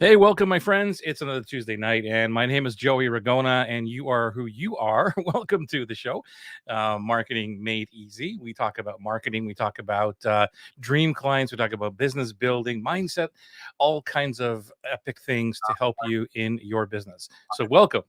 Hey, welcome, my friends. It's another Tuesday night, and my name is Joey Ragona, and you are who you are. Welcome to the show, Marketing Made Easy. We talk about marketing, we talk about dream clients, we talk about business building, mindset, all kinds of epic things to help you in your business. So, welcome.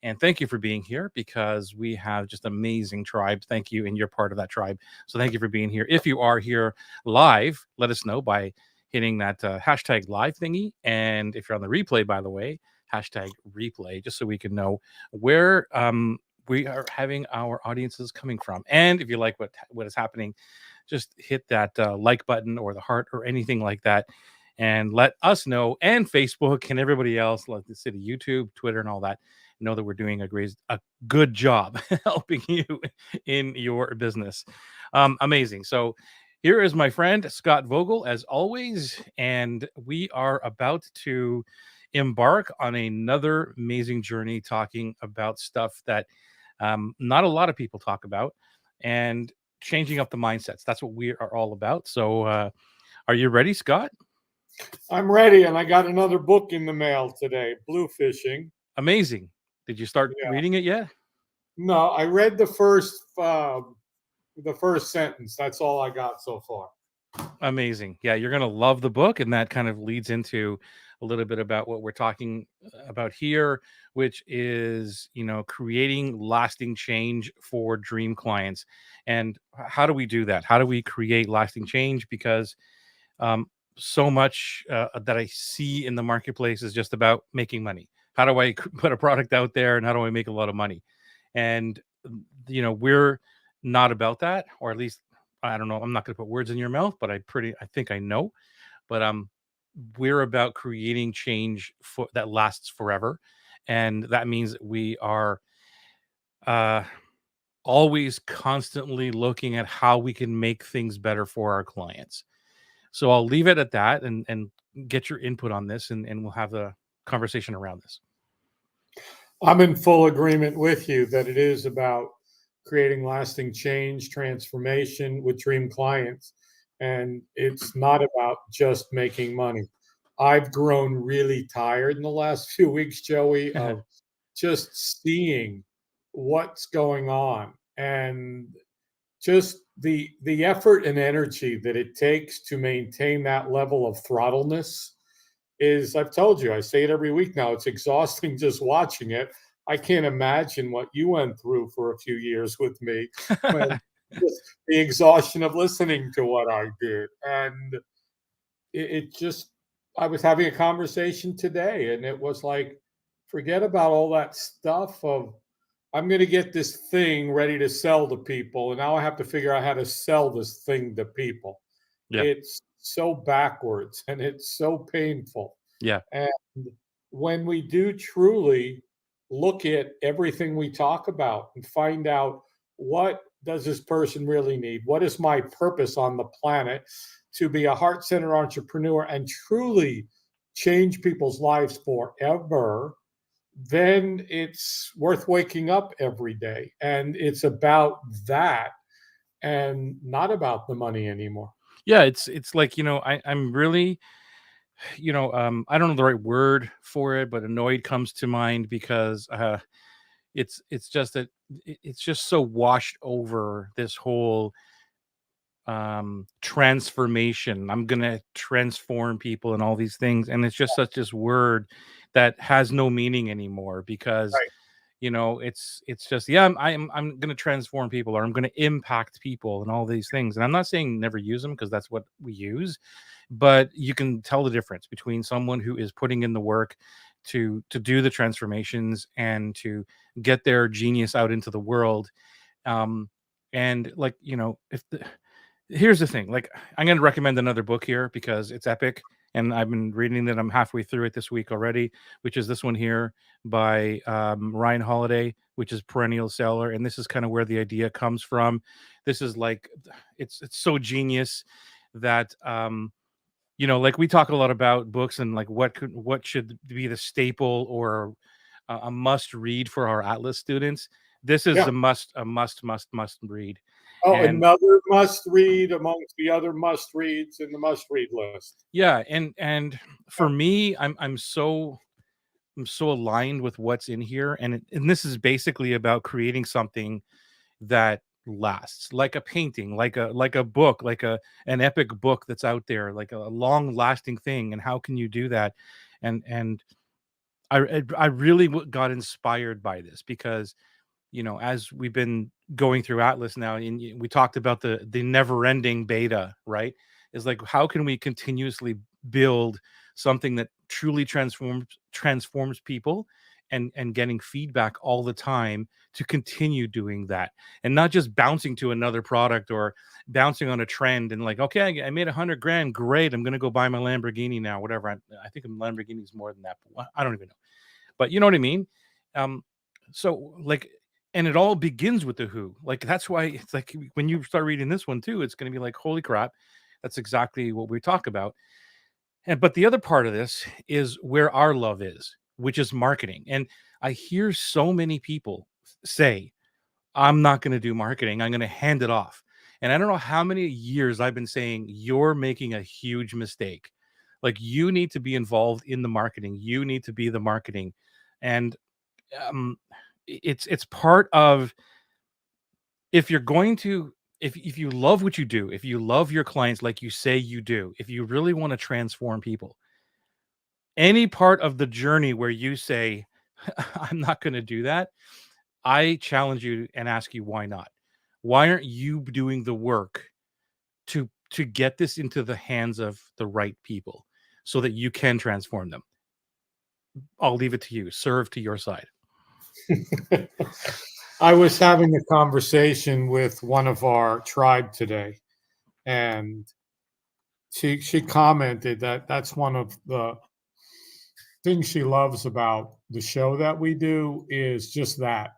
And thank you for being here because we have just amazing tribe. Thank you. And you're part of that tribe. So thank you for being here. If you are here live, let us know by hitting that hashtag live thingy. And if you're on the replay, by the way, hashtag replay, just so we can know where we are having our audiences coming from. And if you like what is happening, just hit that like button or the heart or anything like that. And let us know, and Facebook and everybody else, like the city, YouTube, Twitter, and all that, know that we're doing a good job helping you in your business. Amazing. So here is my friend Scott Vogel, as always, and we are about to embark on another amazing journey talking about stuff that not a lot of people talk about and changing up the mindsets. That's what we are all about. So, are you ready, Scott? I'm ready, and I got another book in the mail today, Blue Fishing. Amazing. Did you start Yeah. reading it yet? No, I read the first sentence. That's all I got so far. Amazing. Yeah, you're going to love the book. And that kind of leads into a little bit about what we're talking about here, which is, creating lasting change for dream clients. And how do we do that? How do we create lasting change? Because um, so much that I see in the marketplace is just about making money. How do I put a product out there and how do I make a lot of money? And, we're not about that, or at least I don't know. I'm not going to put words in your mouth, but I think I know. But we're about creating change that lasts forever, and that means that we are uh, always constantly looking at how we can make things better for our clients. So I'll leave it at that, and get your input on this, and we'll have a conversation around this. I'm in full agreement with you that it is about creating lasting change, transformation with dream clients, and it's not about just making money. I've grown really tired in the last few weeks, Joey, of just seeing what's going on and just the effort and energy that it takes to maintain that level of throttleness is, I've told you, I say it every week now, it's exhausting just watching it. I can't imagine what you went through for a few years with me when just the exhaustion of listening to what I did. And it just, I was having a conversation today and it was like, forget about all that stuff of, I'm going to get this thing ready to sell to people. And now I have to figure out how to sell this thing to people. Yeah, It's so backwards and it's so painful. yeah, And when we do truly look at everything we talk about and find out, what does this person really need? What is my purpose on the planet to be a heart centered entrepreneur and truly change people's lives forever? Then it's worth waking up every day. And it's about that and not about the money anymore. yeah. It's like, I'm really, I don't know the right word for it, but annoyed comes to mind because it's just that it's just so washed over this whole transformation. I'm gonna transform people and all these things, and it's just such this word that has no meaning anymore because Right. it's just, yeah, I'm gonna transform people, or I'm gonna impact people and all these things. And I'm not saying never use them, because that's what we use, but you can tell the difference between someone who is putting in the work to do the transformations and to get their genius out into the world. um and like, if here's the thing, like, I'm going to recommend another book here because it's epic, and I've been reading it. I'm halfway through it this week already, which is this one here by Ryan Holiday, which is perennial seller. And this is kind of where the idea comes from. This is like, it's so genius that like, we talk a lot about books and like what should be the staple or a must read for our Atlas students. This is Yeah. a must read. Oh, And another must read amongst the other must reads in the must read list. yeah, and for me, I'm so aligned with what's in here, and this is basically about creating something that lasts, like a painting, like a book, like an epic book that's out there, like a long lasting thing. And how can you do that? And I really got inspired by this because, as we've been going through Atlas now, and we talked about the never ending beta, right? Is like, how can we continuously build something that truly transforms people, and getting feedback all the time to continue doing that, and not just bouncing to another product or bouncing on a trend and like, okay, I made 100 grand, great, I'm gonna go buy my Lamborghini now, whatever. I think a Lamborghini is more than that, but I don't even know. But you know what I mean? Um, so like, and it all begins with the who. Like, that's why it's like when you start reading this one too, it's going to be like, holy crap, that's exactly what we talk about. And but the other part of this is where our love is, which is marketing. And I hear so many people say, I'm not going to do marketing. I'm going to hand it off. And I don't know how many years I've been saying, you're making a huge mistake. Like, you need to be involved in the marketing. You need to be the marketing. And um, it's part of, if you're going to, if you love what you do, if you love your clients like you say you do, if you really want to transform people, any part of the journey where you say, I'm not going to do that, I challenge you and ask you, why not? Why aren't you doing the work to get this into the hands of the right people so that you can transform them? I'll leave it to you. Serve to your side. I was having a conversation with one of our tribe today, and she commented that that's one of the things she loves about the show that we do is just that,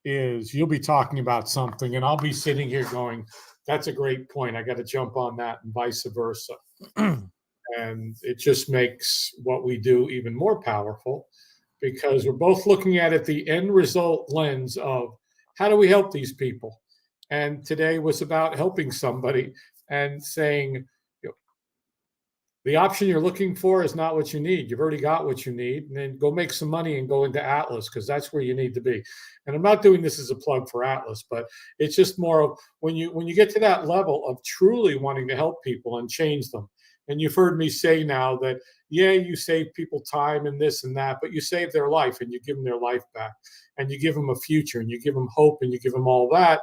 is you'll be talking about something and I'll be sitting here going, that's a great point, I got to jump on that, and vice versa. And it just makes what we do even more powerful because we're both looking at it the end result lens of how do we help these people. And today was about helping somebody and saying, you know, the option you're looking for is not what you need. You've already got what you need, and then go make some money and go into Atlas because that's where you need to be. And I'm not doing this as a plug for Atlas, but it's just more of when you get to that level of truly wanting to help people and change them. And you've heard me say now that, yeah, you save people time and this and that, but you save their life and you give them their life back, and you give them a future and you give them hope and you give them all that.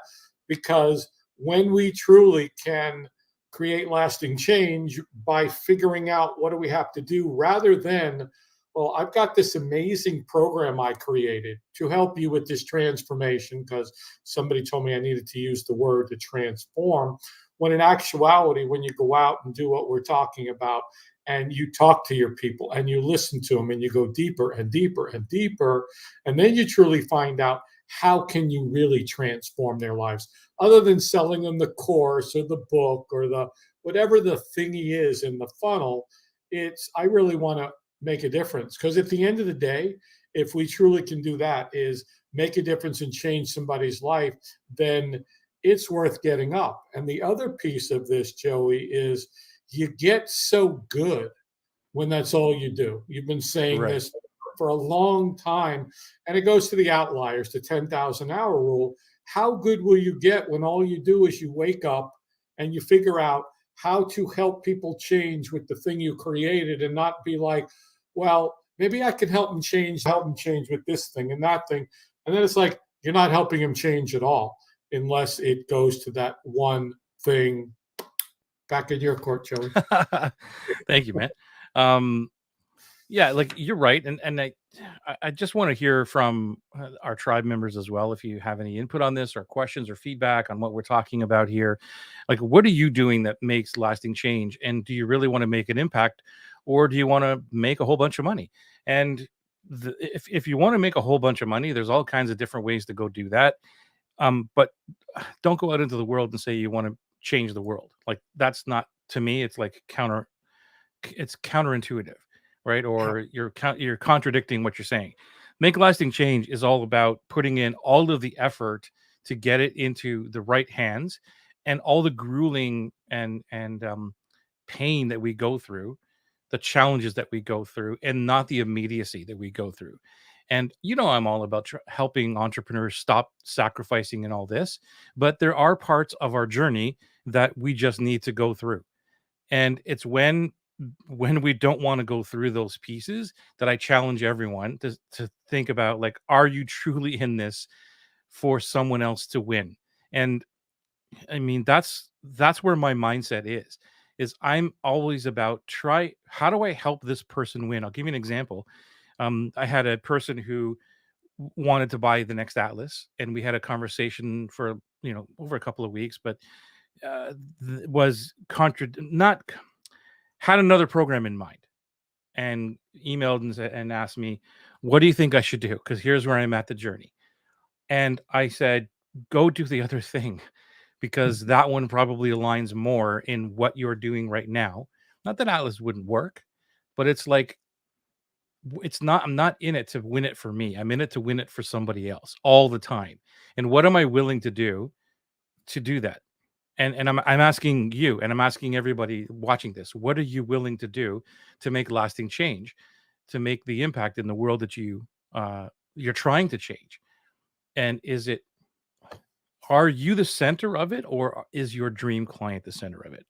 Because when we truly can create lasting change by figuring out what do we have to do, rather than, well, I've got this amazing program I created to help you with this transformation because somebody told me I needed to use the word to transform, when in actuality, when you go out and do what we're talking about and you talk to your people and you listen to them and you go deeper and deeper and deeper, and then you truly find out how can you really transform their lives other than selling them the course or the book or the whatever the thingy is in the funnel. It's, I really want to make a difference, because at the end of the day, if we truly can do that, is make a difference and change somebody's life, then it's worth getting up. And the other piece of this, Joey, is you get so good when that's all you do. You've been saying Right. this for a long time, and it goes to the outliers, the 10,000 hour rule. How good will you get when all you do is you wake up and you figure out how to help people change with the thing you created, and not be like, well, maybe I can help them change with this thing and that thing. And then it's like, you're not helping them change at all unless it goes to that one thing. Back in your court, Joey. Thank you, man. Um, yeah, like, you're right, and I just want to hear from our tribe members as well. If you have any input on this, or questions, or feedback on what we're talking about here, like, what are you doing that makes lasting change, and do you really want to make an impact, or do you want to make a whole bunch of money? And if you want to make a whole bunch of money, there's all kinds of different ways to go do that. But don't go out into the world and say you want to change the world. Like, that's not, to me, it's like it's counterintuitive, right? Or you're contradicting what you're saying. Make lasting change is all about putting in all of the effort to get it into the right hands, and all the grueling and pain that we go through, the challenges that we go through and not the immediacy that we go through. And I'm all about helping entrepreneurs stop sacrificing and all this, but there are parts of our journey that we just need to go through. And it's when we don't want to go through those pieces that I challenge everyone to think about, like, are you truly in this for someone else to win? And I mean, that's where my mindset is I'm always about how do I help this person win? I'll give you an example. I had a person who wanted to buy the next Atlas, and we had a conversation for over a couple of weeks, but was not had another program in mind, and emailed and asked me, "What do you think I should do? Because here's where I'm at the journey." And I said, "Go do the other thing, because that one probably aligns more in what you're doing right now." Not that Atlas wouldn't work, but it's like it's not. I'm not in it to win it for me. I'm in it to win it for somebody else all the time. And what am I willing to do that? And I'm asking you, and I'm asking everybody watching this, what are you willing to do to make lasting change, to make the impact in the world that you're trying to change? And are you the center of it, or is your dream client the center of it?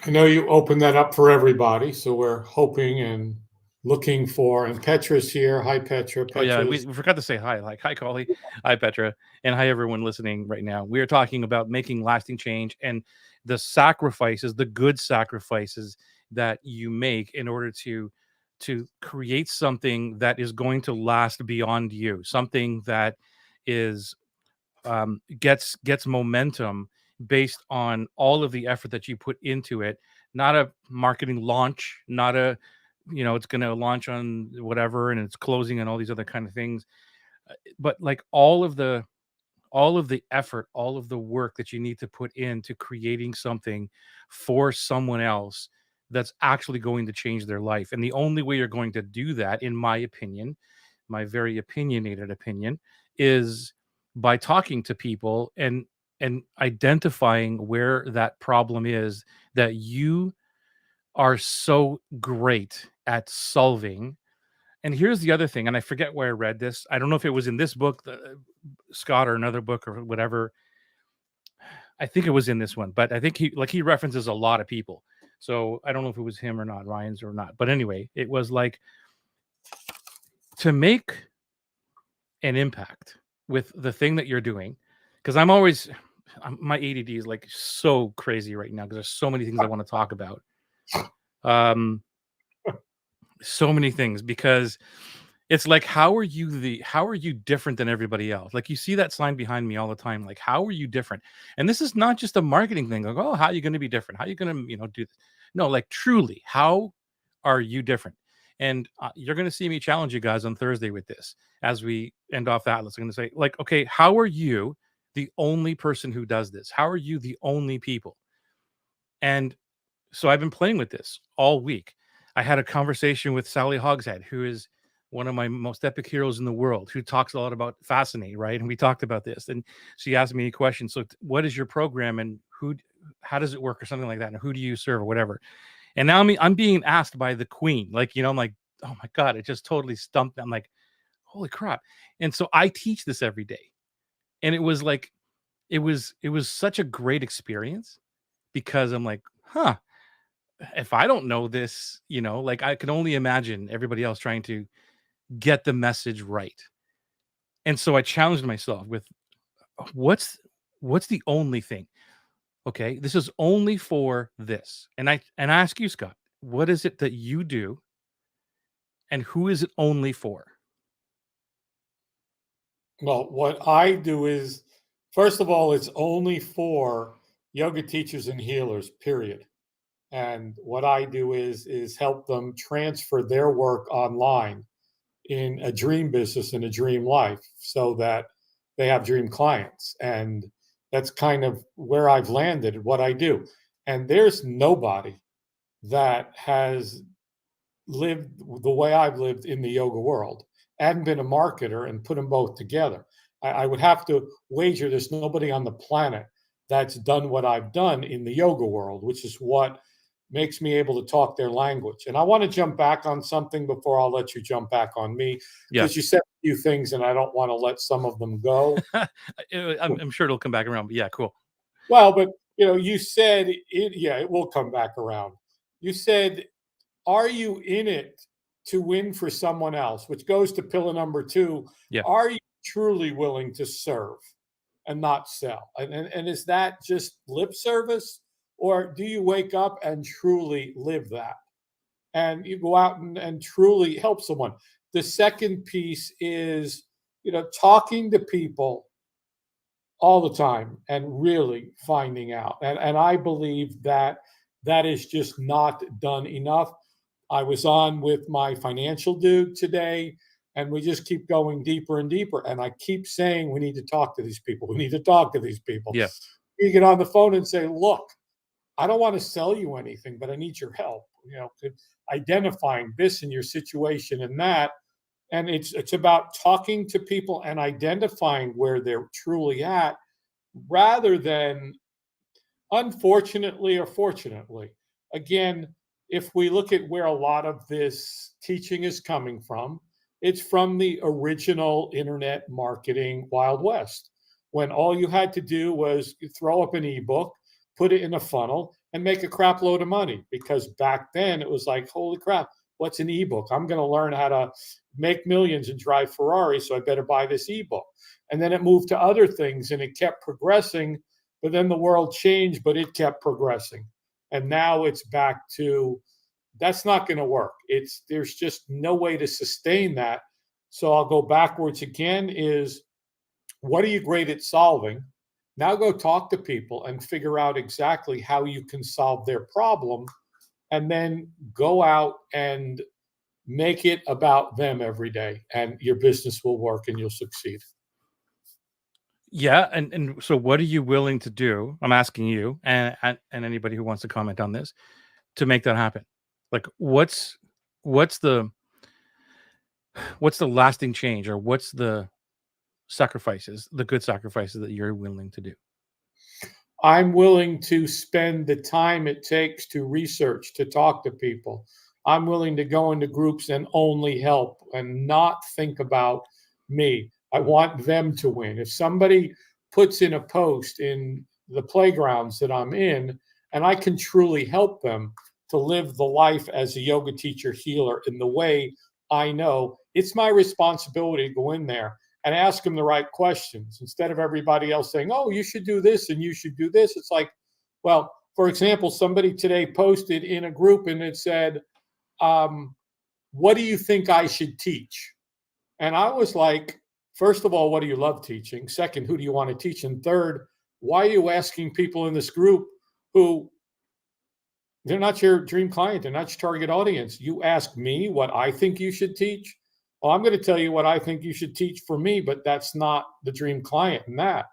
I know you opened that up for everybody, so we're hoping and looking for. And Petra's here. Hi, Petra. Oh yeah, we Petra's forgot to say hi. Like, hi, Coley, hi, Petra, and hi, everyone listening right now. We are talking about making lasting change and the sacrifices, the good sacrifices that you make in order to create something that is going to last beyond you, something that is gets momentum based on all of the effort that you put into it. Not a marketing launch, not a it's going to launch on whatever and it's closing and all these other kind of things, but like all of the effort, all of the work that you need to put into creating something for someone else that's actually going to change their life. And the only way you're going to do that, in my opinion, my very opinionated opinion, is by talking to people and identifying where that problem is that you are so great at solving. And here's the other thing, and I forget where I read this. I don't know if it was in this book, Scott, or another book or whatever. I think it was in this one, but I think he references a lot of people. So I don't know if it was him or not, Ryan's or not. But anyway, it was like, to make an impact with the thing that you're doing, because my ADD is like so crazy right now because there's so many things I want to talk about. Um, so many things, because it's like, how are you different than everybody else? Like, you see that sign behind me all the time, like, how are you different? And this is not just a marketing thing, like, oh, how are you going to be different? How are you going to do this? No, like, truly, how are you different? And you're going to see me challenge you guys on Thursday with this as we end off Atlas. I'm going to say, like, okay, how are you the only person who does this? How are you the only people? And so I've been playing with this all week. I had a conversation with Sally Hogshead, who is one of my most epic heroes in the world, who talks a lot about Fascinate, right? And we talked about this, and she asked me a question. So, what is your program, and how does it work, or something like that, and who do you serve, or whatever? And now I'm being asked by the queen, like, I'm like, oh my god, it just totally stumped me. I'm like, holy crap! And so I teach this every day, and it was like, it was such a great experience, because I'm like, huh, if I don't know this, like, I can only imagine everybody else trying to get the message right. And so I challenged myself with, what's what's the only thing? Okay, this is only for this. And I ask you, Scott, what is it that you do, and who is it only for? Well, what I do is, first of all, it's only for yoga teachers and healers, period. And what I do is help them transfer their work online in a dream business and a dream life, so that they have dream clients. And that's kind of where I've landed, what I do. And there's nobody that has lived the way I've lived in the yoga world and been a marketer and put them both together. I would have to wager there's nobody on the planet that's done what I've done in the yoga world, which is what makes me able to talk their language. And I want to jump back on something before I'll let you jump back on me, Yeah. because you said a few things and I don't want to let some of them go. I'm sure it'll come back around, but yeah, cool. Well, but you said it, yeah, it will come back around. You said, are you in it to win for someone else? Which goes to pillar number two. Yeah. Are you truly willing to serve and not sell? And is that just lip service? Or do you wake up and truly live that? And you go out and truly help someone. The second piece is, talking to people all the time and really finding out. And I believe that that is just not done enough. I was on with my financial dude today, and we just keep going deeper and deeper. And I keep saying, we need to talk to these people. We need to talk to these people. Yeah. You get on the phone and say, look, I don't want to sell you anything, but I need your help, identifying this in your situation and that. And it's about talking to people and identifying where they're truly at, rather than, unfortunately or fortunately, again, if we look at where a lot of this teaching is coming from, it's from the original internet marketing Wild West, when all you had to do was throw up an ebook, put it in a funnel, and make a crap load of money. Because back then it was like, holy crap, what's an ebook? I'm going to learn how to make millions and drive Ferrari, so I better buy this ebook. And then it moved to other things and it kept progressing, but then the world changed, but it kept progressing. And now it's back to, that's not going to work. There's just no way to sustain that. So I'll go backwards again, is, what are you great at solving? Now go talk to people and figure out exactly how you can solve their problem, and then go out and make it about them every day, and your business will work and you'll succeed. Yeah, and so what are you willing to do? I'm asking you, and anybody who wants to comment on this, to make that happen. Like, what's the what's the lasting change, or what's the sacrifices, the good sacrifices that you're willing to do? I'm willing to spend the time it takes to research, to talk to people. I'm willing to go into groups and only help and not think about me. I want them to win. If somebody puts in a post in the playgrounds that I'm in, and I can truly help them to live the life as a yoga teacher healer in the way I know, it's my responsibility to go in there and ask them the right questions, instead of everybody else saying, oh, you should do this and you should do this. It's like, well, for example, somebody today posted in a group and it said, what do you think I should teach? And I was like, first of all, what do you love teaching? Second, who do you want to teach? And third, why are you asking people in this group who, they're not your dream client, they're not your target audience? You ask me what I think you should teach. Well, I'm going to tell you what I think you should teach for me, but that's not the dream client in that.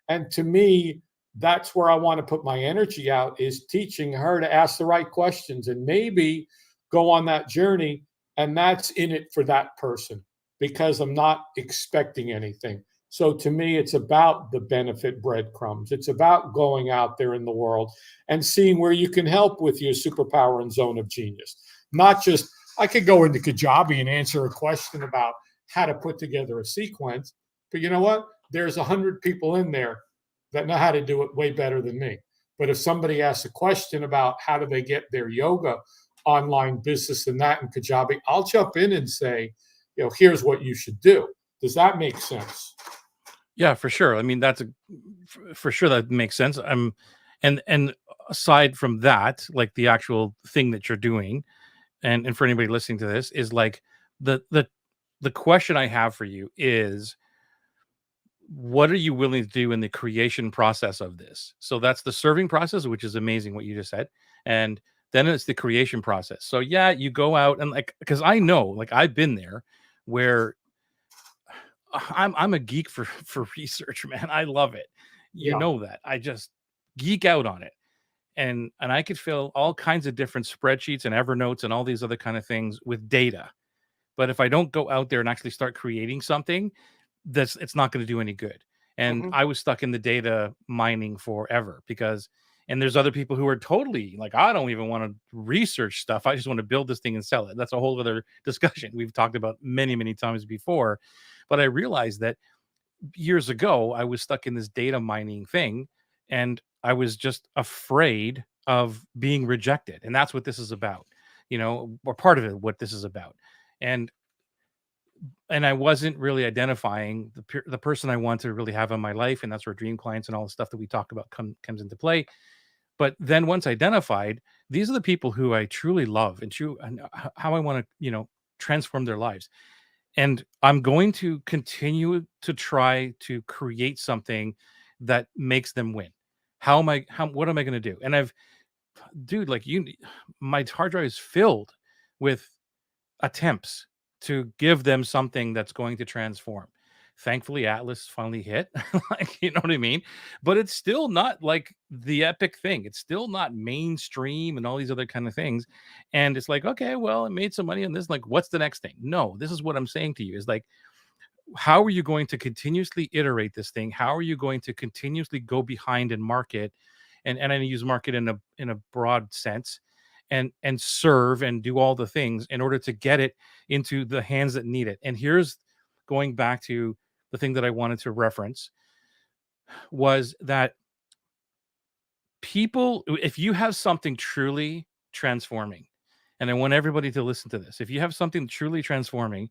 And to me, that's where I want to put my energy out, is teaching her to ask the right questions and maybe go on that journey. And that's in it for that person, because I'm not expecting anything. So to me, it's about the benefit breadcrumbs. It's about going out there in the world and seeing where you can help with your superpower and zone of genius. Not just, I could go into Kajabi and answer a question about how to put together a sequence, but you know what? There's 100 people in there that know how to do it way better than me. But if somebody asks a question about how do they get their yoga online business and that in Kajabi, I'll jump in and say, here's what you should do. Does that make sense? Yeah, for sure. I mean, for sure that makes sense. And aside from that, like the actual thing that you're doing, and for anybody listening to this, is like the question I have for you is, what are you willing to do in the creation process of this? So that's the serving process, which is amazing what you just said. And then it's the creation process. So yeah, you go out and, like, because I know, like, I've been there, where I'm a geek for research, man. I love it. You Yeah. know that. I just geek out on it. And I could fill all kinds of different spreadsheets and Evernotes and all these other kind of things with data. But if I don't go out there and actually start creating something, it's not going to do any good. And Mhm. I was stuck in the data mining forever because, and there's other people who are totally like, I don't even want to research stuff. I just want to build this thing and sell it. That's a whole other discussion we've talked about many, many times before. But I realized that years ago, I was stuck in this data mining thing and I was just afraid of being rejected. And that's what this is about, or part of it, what this is about. And I wasn't really identifying the person I want to really have in my life, and that's where dream clients and all the stuff that we talk about comes into play. But then once identified, these are the people who I truly love and how I want to transform their lives. And I'm going to continue to try to create something that makes them win. What am I going to do? And dude, like my hard drive is filled with attempts to give them something that's going to transform. Thankfully, Atlas finally hit, like, you know what I mean? But it's still not like the epic thing. It's still not mainstream and all these other kind of things. And it's like, okay, well, I made some money on this. Like, what's the next thing? No, this is what I'm saying to you is like, how are you going to continuously iterate this thing? How are you going to continuously go behind and market? And I use market in a broad sense and serve and do all the things in order to get it into the hands that need it. And here's going back to the thing that I wanted to reference was that people, if you have something truly transforming, and I want everybody to listen to this, if you have something truly transforming,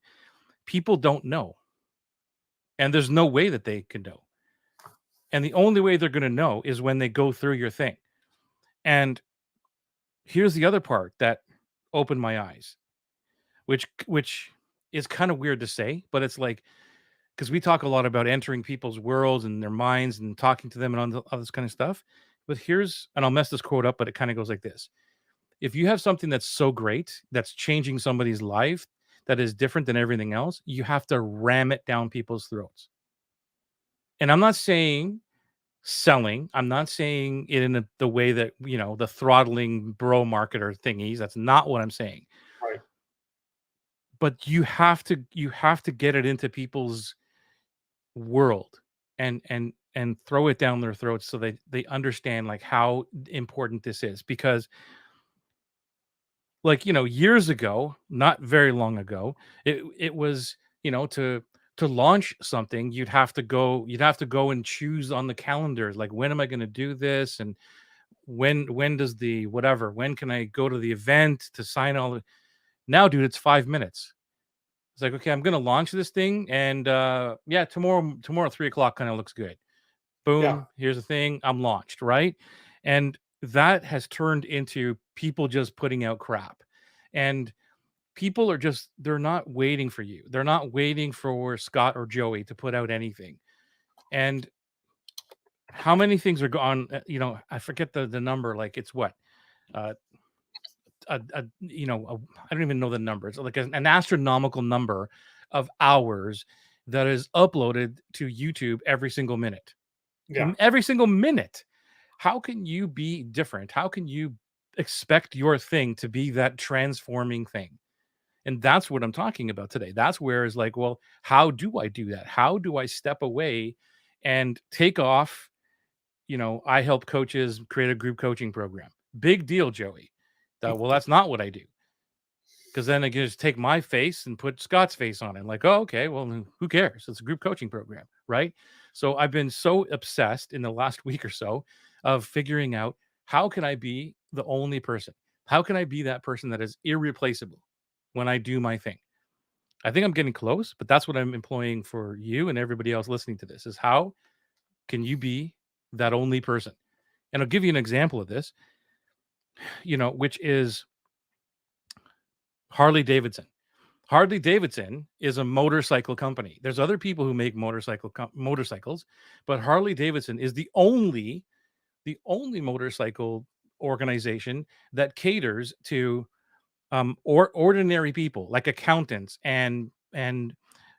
people don't know. And there's no way that they can know. And the only way they're going to know is when they go through your thing. And here's the other part that opened my eyes, which is kind of weird to say, but it's like because we talk a lot about entering people's worlds and their minds and talking to them and all this kind of stuff. But here's, and I'll mess this quote up, but it kind of goes like this: if you have something that's so great, that's changing somebody's life, that is different than everything else, you have to ram it down people's throats. And I'm not saying selling. I'm not saying it in the way that, the throttling bro marketer thingies. That's not what I'm saying. Right. But you have to get it into people's world and throw it down their throats so they understand like how important this is because like years ago, not very long ago, it was to launch something you'd have to go and choose on the calendar like when am I going to do this and when does the whatever when can I go to the event to sign all the now dude it's 5 minutes. It's like, okay, I'm gonna launch this thing and yeah, tomorrow 3 o'clock kind of looks good. Yeah. Boom, here's the thing, I'm launched, right? And that has turned into people just putting out crap. And people are just they're not waiting for you. They're not waiting for Scott or Joey to put out anything. And how many things are gone, I forget the number, like it's what? Uh I don't even know the number. It's like an astronomical number of hours that is uploaded to YouTube every single minute. Yeah. Every single minute. How can you be different? How can you expect your thing to be that transforming thing? And that's what I'm talking about today. That's where it's like, well, how do I do that? How do I step away and take off? I help coaches create a group coaching program. Big deal, Joey. Well, that's not what I do. Because then I can just take my face and put Scott's face on it. Like, oh, okay, well, then who cares? It's a group coaching program, right? So I've been so obsessed in the last week or so of figuring out how can I be the only person? How can I be that person that is irreplaceable when I do my thing? I think I'm getting close, but that's what I'm employing for you and everybody else listening to this is how can you be that only person? And I'll give you an example of this, which is Harley Davidson. Harley Davidson is a motorcycle company. There's other people who make motorcycles, but Harley Davidson is the only motorcycle organization that caters to or ordinary people like accountants and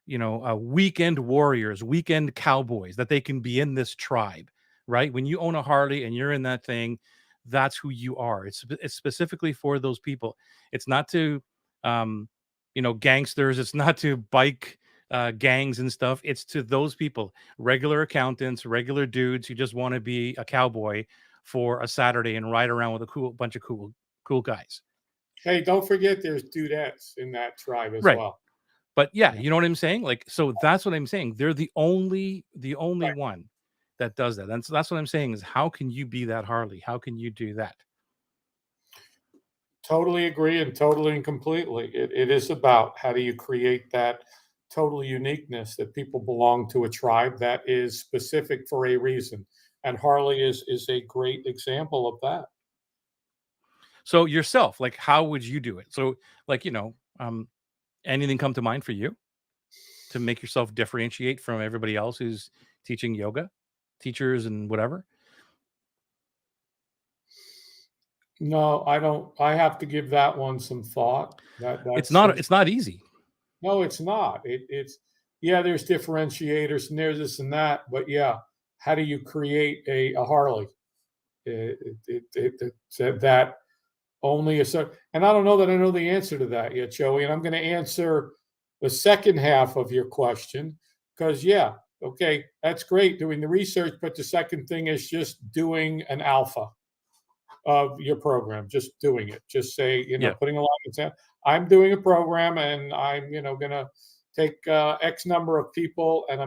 weekend warriors, weekend cowboys, that they can be in this tribe, right? When you own a Harley and you're in that thing, that's who you are. It's specifically for those people. It's not to gangsters. It's not to bike gangs and stuff. It's to those people, regular accountants, regular dudes who just want to be a cowboy for a Saturday and ride around with a cool bunch of cool guys. Hey, don't forget there's dudettes in that tribe as Right. well. But yeah, Yeah. you know what I'm saying? Like, so that's what I'm saying. They're the only Right. one that does that. And so that's what I'm saying is how can you be that Harley? How can you do that? Totally agree and totally and completely. It is about how do you create that total uniqueness that people belong to a tribe that is specific for a reason. And Harley is a great example of that. So yourself, like how would you do it? So like, anything come to mind for you to make yourself differentiate from everybody else who's teaching yoga, teachers and whatever? No, I don't. I have to give that one some thought. It's That's not it's not easy. no, it's not. It's yeah. There's differentiators and there's this and that, but yeah, how do you create a Harley? It that only a certain. And I don't know that I know the answer to that yet, Joey. And I'm going to answer the second half of your question because yeah, okay, that's great doing the research, but the second thing is just doing an alpha of your program, just doing it. Just say, Yeah. putting a line in sand. I'm doing a program and I'm, gonna take X number of people and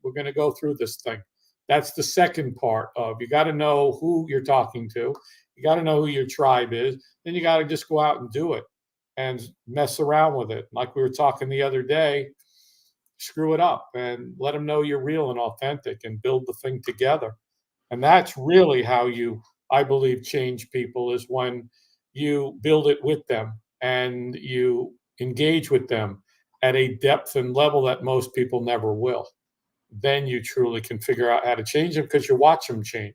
we're gonna go through this thing. That's the second part of you got to know who you're talking to. You got to know who your tribe is. Then you got to just go out and do it and mess around with it. Like we were talking the other day, screw it up and let them know you're real and authentic and build the thing together. And that's really how you, I believe, change people is when you build it with them and you engage with them at a depth and level that most people never will. Then you truly can figure out how to change them because you watch them change.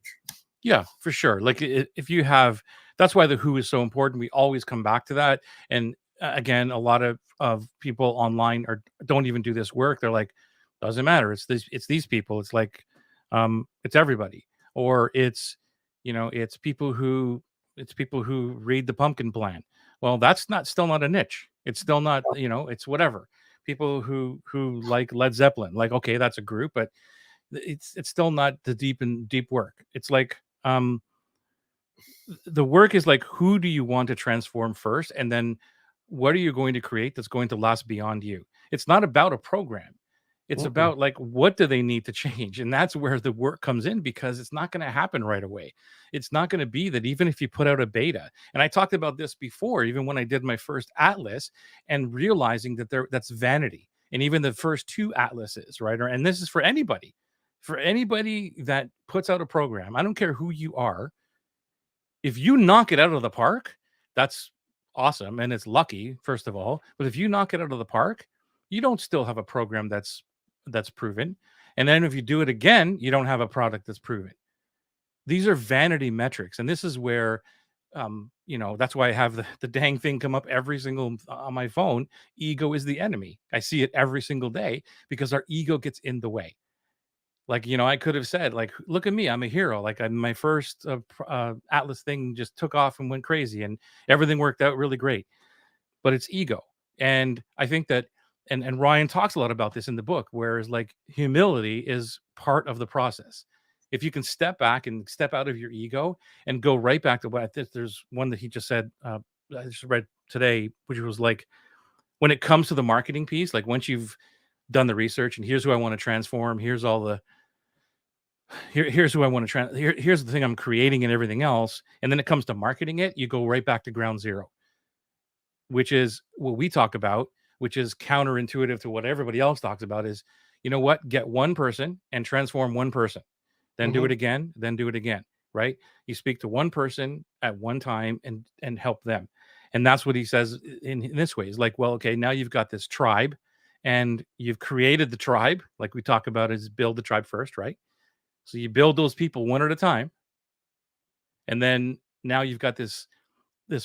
Yeah, for sure. Like if you have, that's why the who is so important. We always come back to that. And again, a lot of people online or don't even do this work. They're like, doesn't matter. It's these people. It's like, it's everybody, or it's people who read the pumpkin plan. Well, that's not still not a niche. It's still not, it's whatever. People who like Led Zeppelin, like, okay, that's a group, but it's still not the deep work. It's like, the work is like, who do you want to transform first, and then what are you going to create that's going to last beyond you? It's not about a program. It's Mm-mm. about, like, what do they need to change, and that's where the work comes in, because it's not going to happen right away. It's not going to be that even if you put out a beta. And I talked about this before, even when I did my first atlas, and realizing that that's vanity. And even the first two atlases, right? And this is for anybody that puts out a program. I don't care who you are. If you knock it out of the park, that's awesome, and it's lucky, first of all. But if you knock it out of the park, you don't still have a program that's proven. And then if you do it again, you don't have a product that's proven. These are vanity metrics, and this is where, that's why I have the dang thing come up every single on my phone. Ego is the enemy. I see it every single day because our ego gets in the way. Like, I could have said, like, look at me, I'm a hero. Like, my first Atlas thing just took off and went crazy, and everything worked out really great. But it's ego. And I think that, and Ryan talks a lot about this in the book, whereas like humility is part of the process. If you can step back and step out of your ego and go right back to what I think, there's one that he just said, I just read today, which was like, when it comes to the marketing piece, like once you've done the research and here's who I want to transform, here's all the here's who I want to here's the thing I'm creating and everything else. And then it comes to marketing it, you go right back to ground zero, which is what we talk about, which is counterintuitive to what everybody else talks about is, what? Get one person and transform one person, then do it Mhm. again, then do it again, right? You speak to one person at one time and help them. And that's what he says in this way. Is like, well, okay, now you've got this tribe and you've created the tribe, like we talk about is build the tribe first, right? So you build those people one at a time, and then now you've got this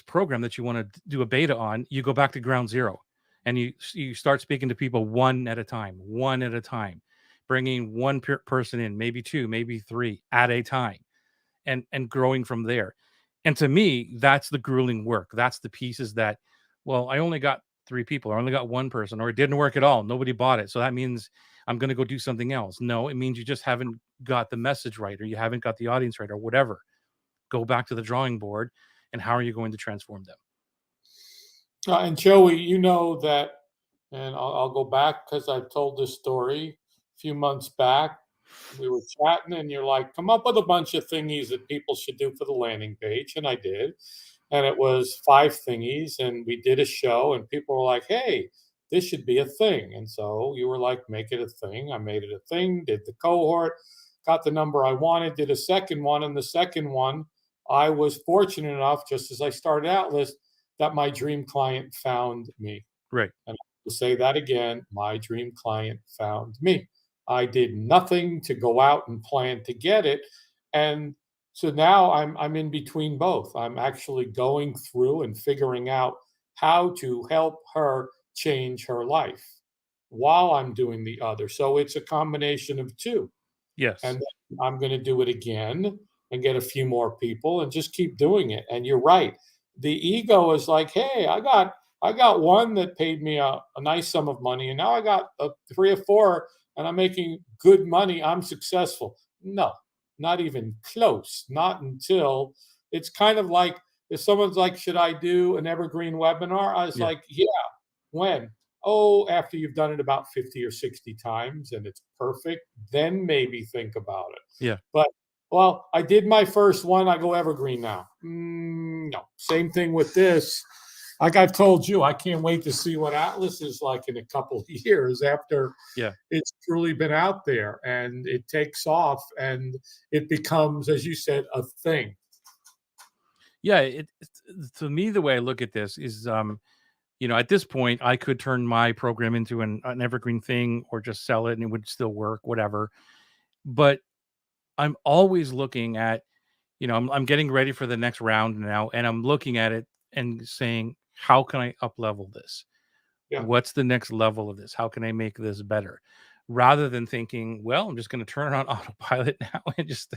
program that you want to do a beta on. You go back to ground zero, and you start speaking to people one at a time, bringing one person in, maybe two, maybe three at a time, and growing from there. And to me, that's the grueling work. That's the pieces that, well, I only got 3 people, or I only got one person, or it didn't work at all. Nobody bought it. So that means I'm going to go do something else. No, it means you just haven't got the message right, or you haven't got the audience right, or whatever. Go back to the drawing board. And how are you going to transform them? And Joey, you know that, and I'll go back because I've told this story a few months back. We were chatting, and you're like, come up with a bunch of thingies that people should do for the landing page. And I did. And it was 5 thingies. And we did a show, and people were like, hey, this should be a thing. And so you were like, make it a thing. I made it a thing, did the cohort, got the number I wanted, did a second one. And the second one, I was fortunate enough, just as I started Atlas, that my dream client found me. Right. And I will say that again, my dream client found me. I did nothing to go out and plan to get it. And so now I'm in between both. I'm actually going through and figuring out how to help her change her life while I'm doing the other. So it's a combination of two. Yes. And then I'm going to do it again and get a few more people and just keep doing it. And you're right. The ego is like, hey, I got one that paid me a nice sum of money, and now I got 3 or 4, and I'm making good money. I'm successful. No, not even close. Not until it's kind of like if someone's like, should I do an evergreen webinar? I was Yeah. like, yeah. When? Oh, after you've done it about 50 or 60 times and it's perfect, then maybe think about it. Yeah. But, well, I did my first one. I go evergreen now. No. Same thing with this. Like I've told you, I can't wait to see what Atlas is like in a couple of years after Yeah. it's truly been out there and it takes off and it becomes, as you said, a thing. Yeah. To me, the way I look at this is, at this point, I could turn my program into an evergreen thing, or just sell it and it would still work, whatever. But I'm always looking at, I'm getting ready for the next round now, and I'm looking at it and saying, how can I up level this? Yeah. What's the next level of this? How can I make this better? Rather than thinking, well, I'm just going to turn it on autopilot now and just,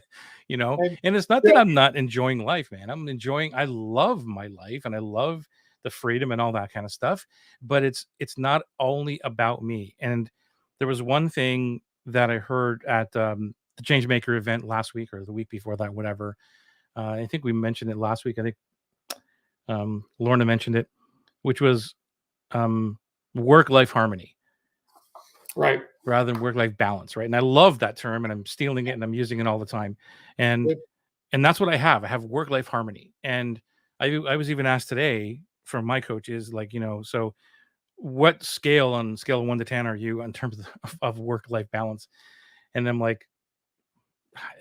And and it's not that I'm not enjoying life, man. I love my life and I love the freedom and all that kind of stuff, but it's not only about me. And there was one thing that I heard at the Changemaker event last week or the week before that, whatever. I think we mentioned it last week. I think Lorna mentioned it, which was work-life harmony right. rather than work-life balance, right? And I love that term, and I'm stealing it and I'm using it all the time. And Good. and that's what I have. I have work-life harmony. And I was even asked today from my coaches, like, so what scale on scale of 1 to 10 are you in terms of work-life balance? And I'm like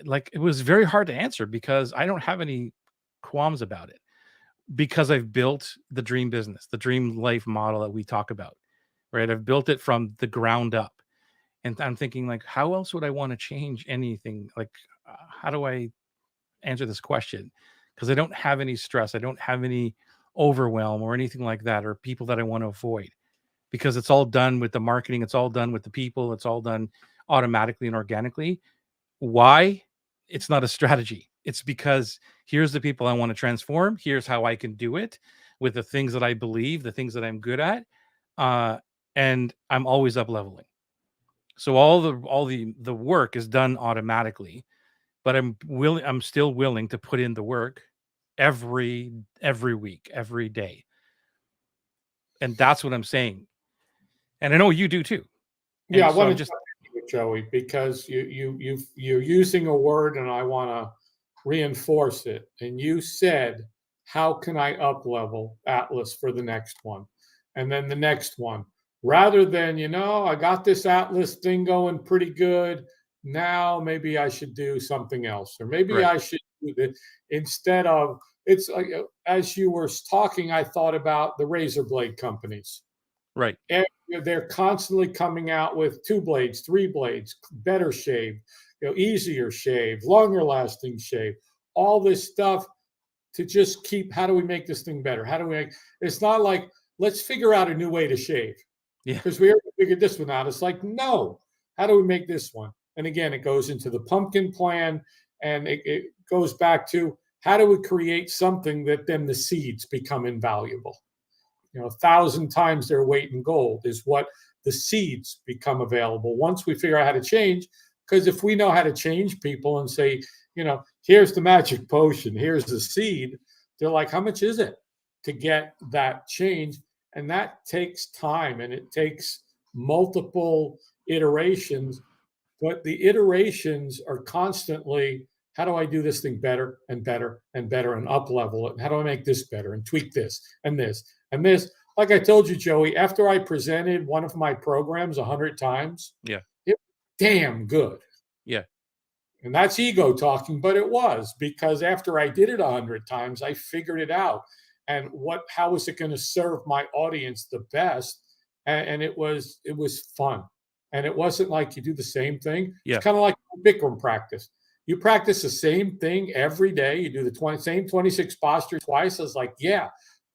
it was very hard to answer because I don't have any qualms about it, because I've built the dream business, the dream life model that we talk about, right? I've built it from the ground up. And I'm thinking, like, how else would I want to change anything? Like, how do I answer this question? Because I don't have any stress. I don't have any overwhelm or anything like that, or people that I want to avoid, because it's all done with the marketing. It's all done with the people. It's all done automatically and organically. Why? It's not a strategy. It's because here's the people I want to transform. Here's how I can do it with the things that I believe, the things that I'm good at. Uh, and I'm always up leveling. So all the work is done automatically, but I'm still willing to put in the work every week, every day. And that's what I'm saying. And I know you do too. Yeah, And I so want I'm to just jump in here, Joey, because you're using a word, and I want to reinforce it. And you said, "How can I up level Atlas for the next one?" And then the next one, rather than I got this Atlas thing going pretty good. Now maybe I should do something else, or maybe right, I should do this instead of. It's like, as you were talking, I thought about the razor blade companies. right. And they're constantly coming out with 2 blades, 3 blades, better shave, easier shave, longer lasting shave, all this stuff to just keep. How do we make this thing better? How do we make? It's not like let's figure out a new way to shave Yeah. because we already figured this one out. It's like, no, how do we make this one? And again, it goes into the pumpkin plan, and it goes back to how do we create something that then the seeds become invaluable. 1,000 times their weight in gold is what the seeds become available once we figure out how to change. Because if we know how to change people and say, here's the magic potion, here's the seed, they're like, how much is it to get that change? And that takes time, and it takes multiple iterations, but the iterations are constantly, how do I do this thing better and better and better and up level it? And how do I make this better and tweak this and this and this? Like I told you, Joey, after I presented one of my programs 100 times, Yeah. it was damn good. Yeah. And that's ego talking, but it was, because after I did it 100 times, I figured it out. And how was it going to serve my audience the best? And it was fun. And it wasn't like you do the same thing. Yeah. It's kind of like Bikram practice. You practice the same thing every day. You do the same 26 postures twice. I was like, yeah.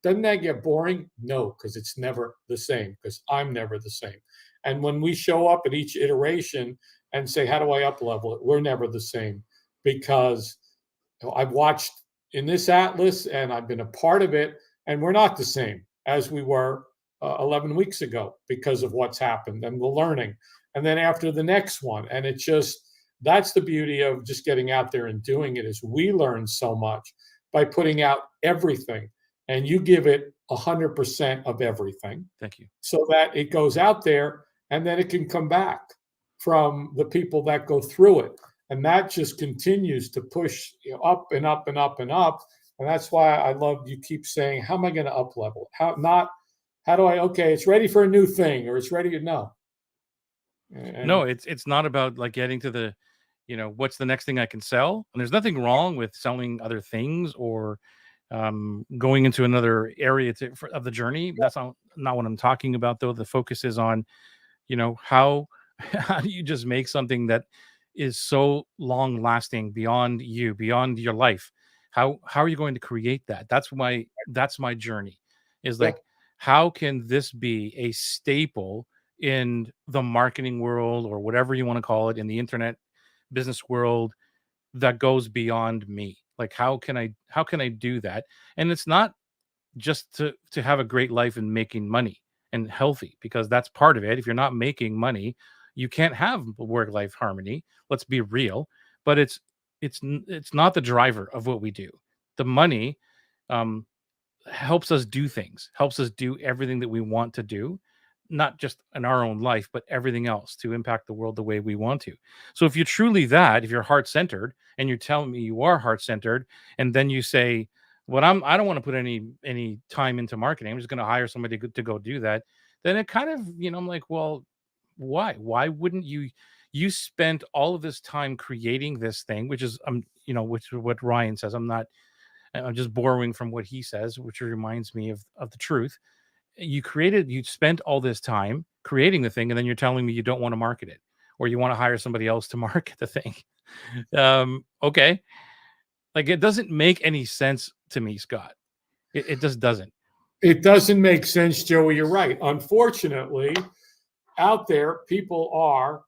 Doesn't that get boring? No, because it's never the same, because I'm never the same. And when we show up at each iteration and say, how do I up level it? We're never the same, because I've watched in this atlas and I've been a part of it, and we're not the same as we were 11 weeks ago because of what's happened and the learning. And then after the next one, and it just, that's the beauty of just getting out there and doing it, is we learn so much by putting out everything, and you give it 100% of everything. Thank you. So that it goes out there, and then it can come back from the people that go through it. And that just continues to push up and up and up and up. And that's why I love, you keep saying, how am I going to up level? How do I, okay, it's ready for a new thing, or it's ready to know. No, it's not about like getting to the, what's the next thing I can sell. And there's nothing wrong with selling other things or going into another area of the journey. That's not what I'm talking about, though. The focus is on, how do you just make something that is so long lasting beyond you, beyond your life? How are you going to create that? That's my journey, is like, how can this be a staple in the marketing world, or whatever you want to call it, in the internet business world, that goes beyond me? Like, how can I do that? And it's not just to have a great life and making money and healthy, because that's part of it. If you're not making money, you can't have work life harmony. Let's be real. But it's not the driver of what we do. The money um helps us do things, helps us do everything that we want to do, not just in our own life, but everything else, to impact the world the way we want to. So if you're truly that, if you're heart centered, and you're telling me you are heart centered, and then you say, "Well, I don't want to put any time into marketing. I'm just going to hire somebody to go do that." Then it kind of, I'm like, well, why? Why wouldn't you? You spent all of this time creating this thing, which is, which is what Ryan says. I'm just borrowing from what he says, which reminds me of the truth. You spent all this time creating the thing, and then you're telling me you don't want to market it, or you want to hire somebody else to market the thing. Okay. Like, it doesn't make any sense to me, Scott. It just doesn't. It doesn't make sense, Joey. You're right. Unfortunately, out there, people are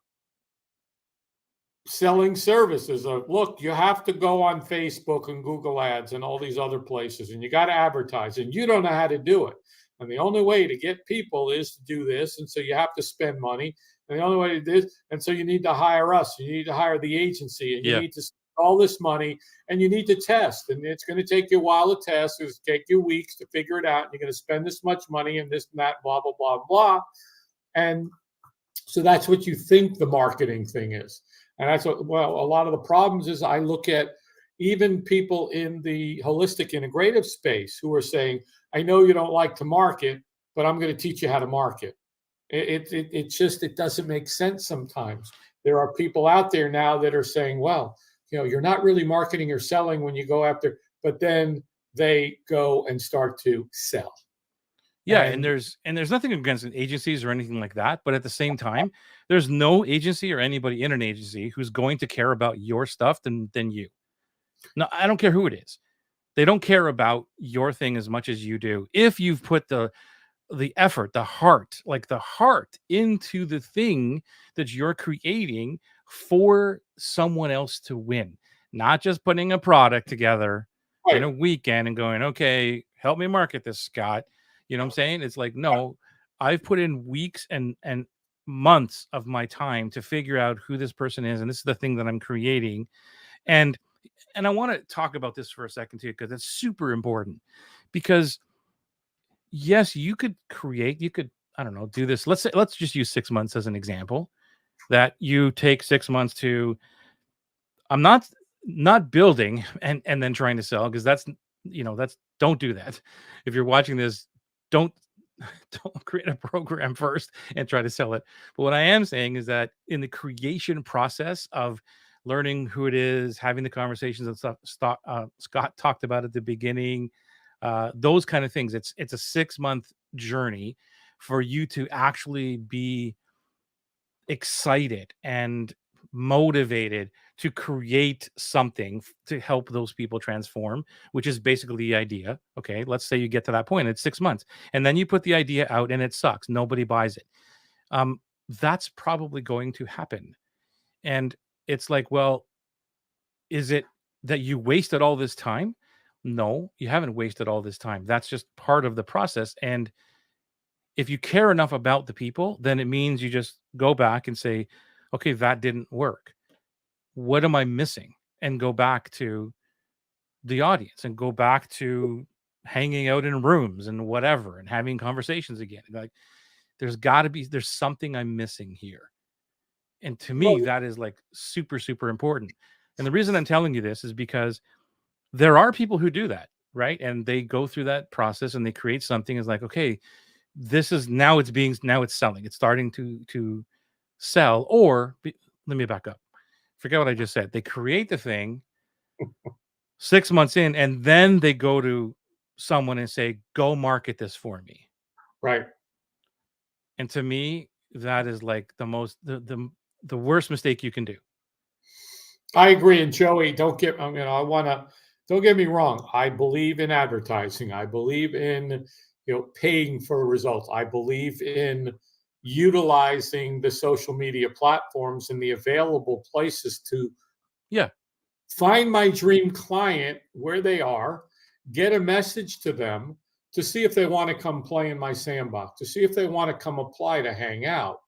selling services of, look, you have to go on Facebook and Google Ads and all these other places, and you got to advertise, and you don't know how to do it. And the only way to get people is to do this. And so you have to spend money. And the only way to do this, and so you need to hire us. You need to hire the agency, and you need to spend all this money, and you need to test. And it's going to take you a while to test. It's going to take you weeks to figure it out. And you're going to spend this much money and this and that, blah, blah, blah, blah. And so that's what you think the marketing thing is. And that's what, well, a lot of the problems is, I look at even people in the holistic integrative space who are saying, I know you don't like to market, but I'm going to teach you how to market. It doesn't make sense sometimes. There are people out there now that are saying, well, you're not really marketing or selling when you go after, but then they go and start to sell. Yeah, and there's nothing against agencies or anything like that, but at the same time, there's no agency or anybody in an agency who's going to care about your stuff than you. No, I don't care who it is. They don't care about your thing as much as you do. If you've put the effort, the heart into the thing that you're creating for someone else to win, not just putting a product together in a weekend and going, okay, help me market this, Scott. You know what I'm saying? It's like, no, I've put in weeks and months of my time to figure out who this person is, and this is the thing that I'm creating. And I want to talk about this for a second too, because it's super important. Because yes, you could, I don't know, do this. Let's just use 6 months as an example. That you take 6 months to, I'm not building and then trying to sell, because that's, that's, don't do that. If you're watching this, don't don't create a program first and try to sell it. But what I am saying is that in the creation process of learning who it is, having the conversations and stuff, Scott talked about at the beginning, those kind of things. It's a 6 month journey for you to actually be excited and motivated to create something to help those people transform, which is basically the idea. Okay, let's say you get to that point, it's 6 months, and then you put the idea out and it sucks, nobody buys it. um that's probably going to happen. And it's like, well, is it that you wasted all this time? No, you haven't wasted all this time. That's just part of the process. And if you care enough about the people, then it means you just go back and say, okay, that didn't work. What am I missing? And go back to the audience and go back to hanging out in rooms and whatever and having conversations again. Like, there's something I'm missing here. And to me, Well, that is like super, super important. And the reason I'm telling you this is because there are people who do that, right? And they go through that process and they create something. Is like, okay, this is now it's selling. It's starting to sell. Let me back up. Forget what I just said. They create the thing 6 months in, and then they go to someone and say, "Go market this for me." right. And to me, that is like the worst mistake you can do. I agree. And Joey, I want to, don't get me wrong. I believe in advertising. I believe in, paying for results. I believe in utilizing the social media platforms and the available places to Yeah, find my dream client where they are, get a message to them to see if they want to come play in my sandbox, to see if they want to come apply to hang out,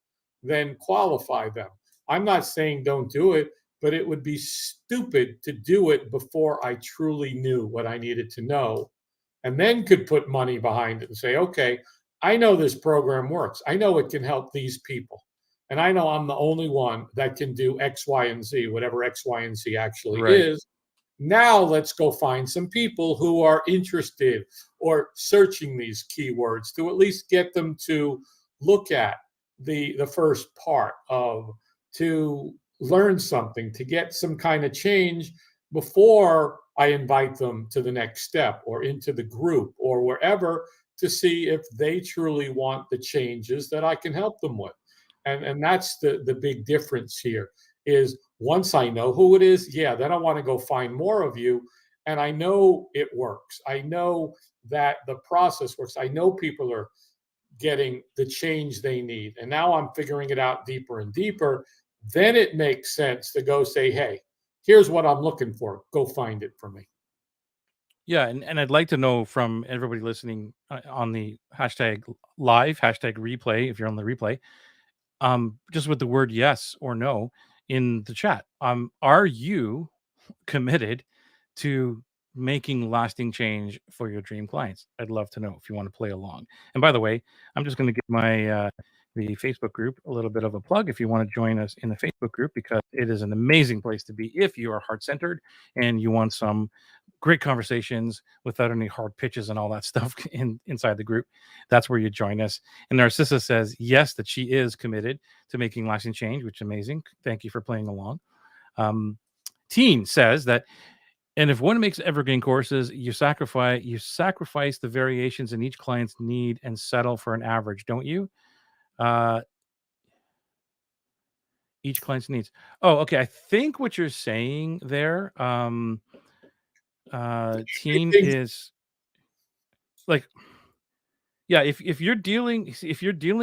then qualify them. I'm not saying don't do it, but it would be stupid to do it before I truly knew what I needed to know, and then could put money behind it and say, okay, I know this program works. I know it can help these people. And I know I'm the only one that can do X, Y, and Z, whatever X, Y, and Z actually right. is. Now let's go find some people who are interested or searching these keywords to at least get them to look at the first part of, to learn something, to get some kind of change before I invite them to the next step or into the group or wherever, to see if they truly want the changes that I can help them with. And that's the big difference here is, once I know who it is, yeah, then I want to go find more of you. And I know it works. I know that the process works. I know people are getting the change they need. And now I'm figuring it out deeper and deeper. Then it makes sense to go say, hey, here's what I'm looking for. Go find it for me. Yeah, and I'd like to know from everybody listening on the hashtag live, hashtag replay, if you're on the replay, just with the word yes or no in the chat. Are you committed to making lasting change for your dream clients? I'd love to know if you want to play along. And by the way, I'm just going to give my the Facebook group a little bit of a plug if you want to join us in the Facebook group, because it is an amazing place to be if you are heart-centered and you want some great conversations without any hard pitches and all that stuff inside the group. That's where you join us. And Narcissa says yes, that she is committed to making lasting change, which is amazing. Thank you for playing along. Teen says that, and if one makes evergreen courses, you sacrifice the variations in each client's need and settle for an average, don't you? Uh, each client's needs. Oh, okay. I think what you're saying there, Make teen, things is like, yeah, if you're dealing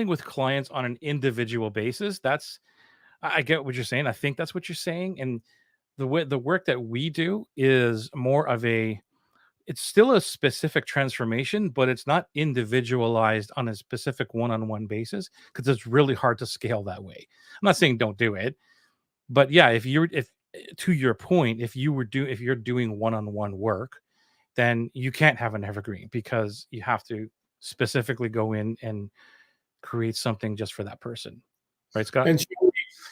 with clients on an individual basis, that's, I get what you're saying. I think that's what you're saying. And the work that we do is more of a it's still a specific transformation, but it's not individualized on a specific one-on-one basis because it's really hard to scale that way. I'm not saying don't do it, but yeah, if to your point, if you're doing one-on-one work, then you can't have an evergreen because you have to specifically go in and create something just for that person. Right, Scott? And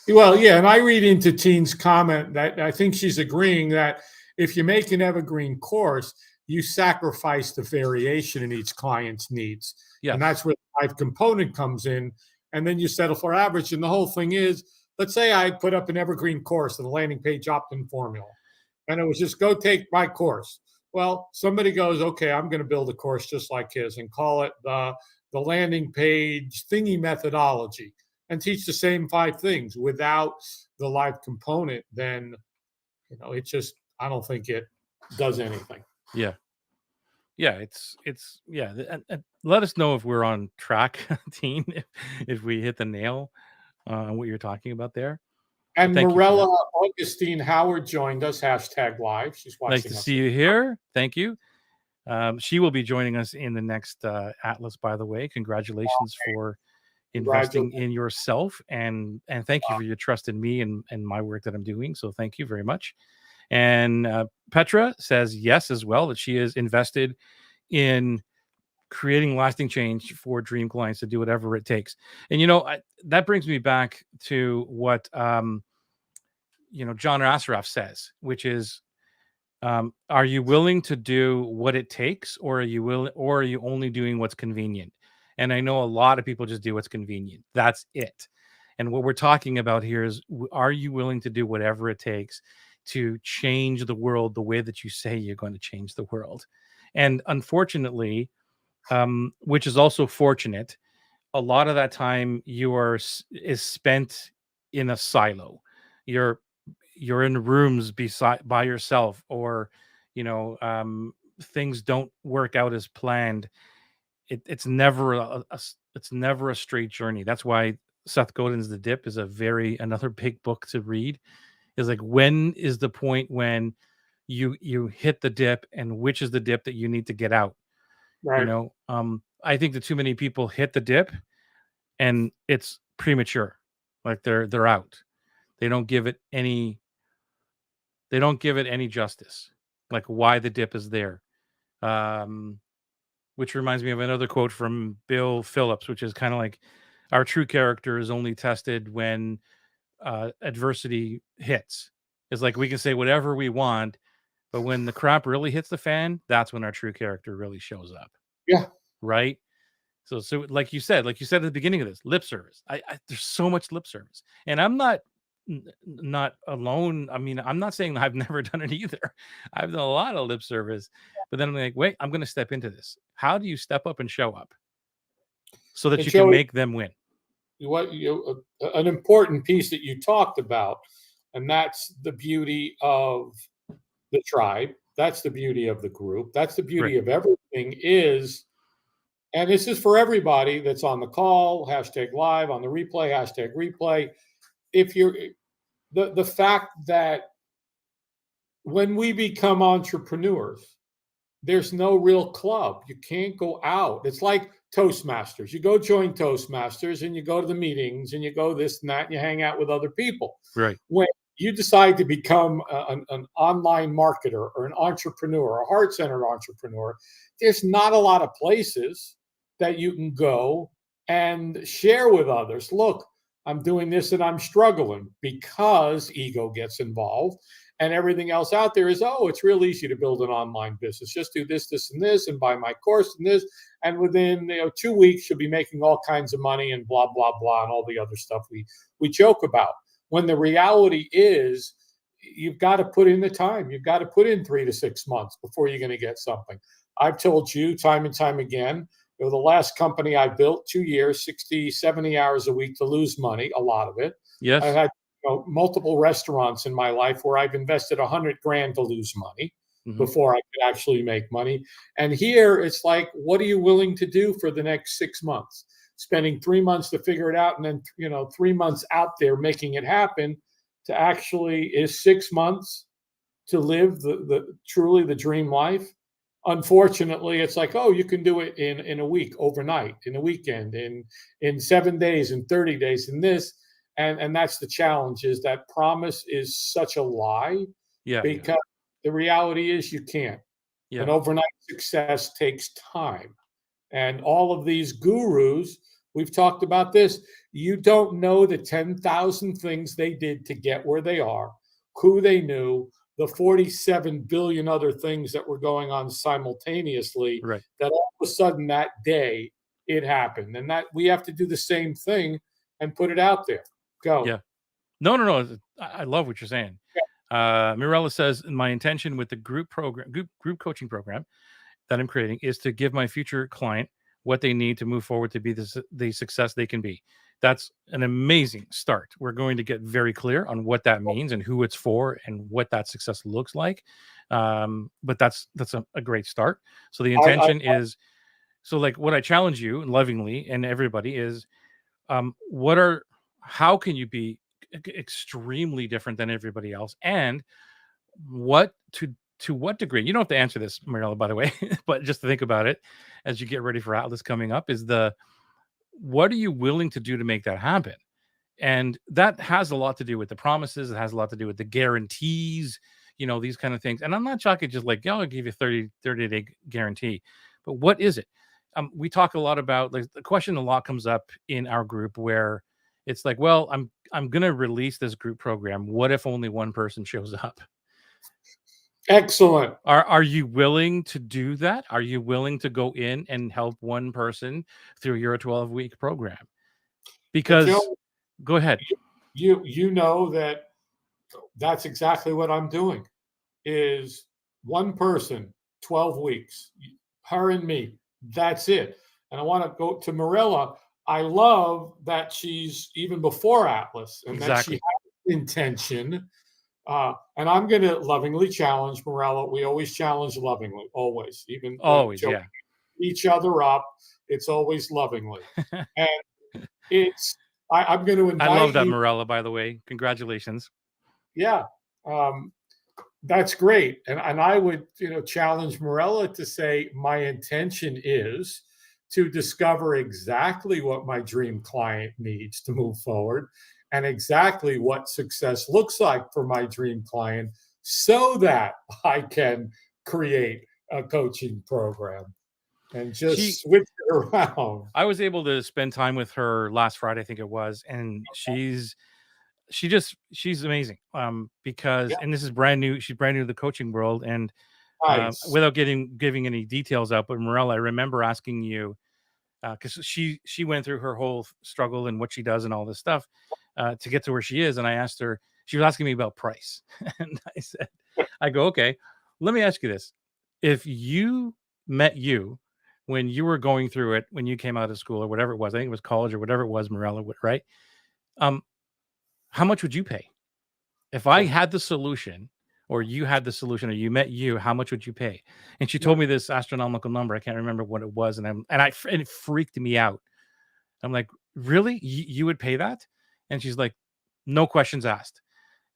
well, yeah, and I read into Teen's comment that I think she's agreeing that if you make an evergreen course, you sacrifice the variation in each client's needs. Yes. And that's where the life component comes in. And then you settle for average. And the whole thing is, let's say I put up an evergreen course and a landing page opt-in formula, and it was just go take my course. Well, somebody goes, okay, I'm going to build a course just like his and call it the landing page thingy methodology and teach the same 5 things without the live component, then it just, I don't think it does anything. Yeah. Yeah, it's yeah. And let us know if we're on track, Teen, if we hit the nail on what you're talking about there. But And thank you for Morella that. Augustine Howard joined us, #live. She's Nice watching to us. see you here. Thank you. She will be joining us in the next Atlas, by the way. Congratulations for investing Congratulations. in yourself, and thank you for your trust in me and my work that I'm doing. So thank you very much. And Petra says yes as well, that she is invested in creating lasting change for dream clients to do whatever it takes. And that brings me back to what John Assaraf says, which is, are you willing to do what it takes, or are you only doing what's convenient? And I know a lot of people just do what's convenient. That's it. And what we're talking about here is, are you willing to do whatever it takes to change the world the way that you say you're going to change the world? And unfortunately, which is also fortunate, a lot of that time is spent in a silo. You're in rooms by yourself, or things don't work out as planned. It's never it's never a straight journey. That's why Seth Godin's The Dip is another big book to read. Is like, when is the point when you hit the dip, and which is the dip that you need to get out? Right. I think that too many people hit the dip and it's premature. Like they're out. They don't give it any justice. Like why the dip is there. Which reminds me of another quote from Bill Phillips, which is kind of like, our true character is only tested when adversity hits. It's like we can say whatever we want, but when the crap really hits the fan, that's when our true character really shows up. Yeah. Right. So like you said at the beginning of this, lip service. There's so much lip service, and I'm not alone. I mean, I'm not saying that I've never done it either. I've done a lot of lip service, but then I'm like, wait, I'm going to step into this. How do you step up and show up so that And you can Joey, make them win? an important piece that you talked about, and that's the beauty of the tribe. That's the beauty of the group. That's the beauty Right. of everything is, and this is for everybody that's on the call, #live, on the replay, #replay. If you're the fact that when we become entrepreneurs, there's no real club. You can't go out. It's like Toastmasters. You go join Toastmasters and you go to the meetings and you go this and that and you hang out with other people. Right. When you decide to become an online marketer or an entrepreneur, a heart-centered entrepreneur, there's not a lot of places that you can go and share with others. Look, I'm doing this and I'm struggling, because ego gets involved. And everything else out there is, oh, it's real easy to build an online business. Just do this, this, and this, and buy my course and this. And within 2 weeks, you'll be making all kinds of money and blah, blah, blah, and all the other stuff we joke about. When the reality is, you've got to put in the time. You've got to put in 3 to 6 months before you're going to get something. I've told you time and time again, the last company I built, 2 years, 60, 70 hours a week to lose money, a lot of it. Yes. I've had multiple restaurants in my life where I've invested $100,000 to lose money before I could actually make money. And here it's like, what are you willing to do for the next 6 months? Spending 3 months to figure it out, and then 3 months out there making it happen. To actually is 6 months to live the truly the dream life. unfortunately, it's like, oh, you can do it in a week, overnight, in a weekend, in 7 days, in 30 days, in this. And that's the challenge, is that promise is such a lie, Yeah, yeah, because the reality is you can't. An yeah, overnight success takes time. And all of these gurus, we've talked about this, you don't know the 10,000 things they did to get where they are, who they knew, the 47 billion other things that were going on simultaneously, right. that all of a sudden that day it happened. And that we have to do the same thing and put it out there. Go. Yeah. No, no, no. I love what you're saying. Mirella says, my intention with the group coaching program that I'm creating is to give my future client what they need to move forward to be the success they can be. That's an amazing start. We're going to get very clear on what that means and who it's for and what that success looks like. But that's a great start. So the I intention is, so like what I challenge you lovingly and everybody is, what are how can you be extremely different than everybody else, and what to what degree, you don't have to answer this, Marilla, by the way, but just to think about it as you get ready for Atlas coming up, is the what are you willing to do to make that happen? And that has a lot to do with the promises. It has a lot to do with the guarantees, these kind of things. And I'm not talking just like, I'll give you 30-day guarantee. But what is it? We talk a lot about, like, the question a lot comes up in our group where it's like, well, I'm gonna release this group program. What if only one person shows up? Excellent. Are you willing to do that? Are you willing to go in and help one person through your 12-week program? Well, Because Joe, go ahead. you know that that's exactly what I'm doing. Is one person, 12 weeks, her and me. That's it. And I want to go to Marilla. I love that she's even before Atlas and that she Exactly. has intention. And I'm going to lovingly challenge Marilla. We always challenge lovingly, always, even when Always, Joe yeah. each other up. It's always lovingly. And it's, I'm going to I love invite that, you. Morella, by the way. Congratulations. Yeah. Um, That's great. And I would, challenge Morella to say my intention is to discover exactly what my dream client needs to move forward and exactly what success looks like for my dream client so that I can create a coaching program and She just switch it around. I was able to spend time with her last Friday, I think it was, and she's amazing. Because, Yeah, and this is brand new, she's brand new to the coaching world, and nice. without giving any details out, but Morella, I remember asking you, because she went through her whole struggle and what she does and all this stuff to get to where she is. And I asked her, she was asking me about price, and I go, okay, let me ask you this: if you met you when you were going through it, when you came out of school or whatever it was, I think it was college or whatever it was, Morella, right? Um, how much would you pay if I had the solution? Or you had the solution, or you met you, how much would you pay? And she Yeah. told me this astronomical number. I can't remember what it was, and it freaked me out. I'm like, really? You would pay that? And she's like, no questions asked.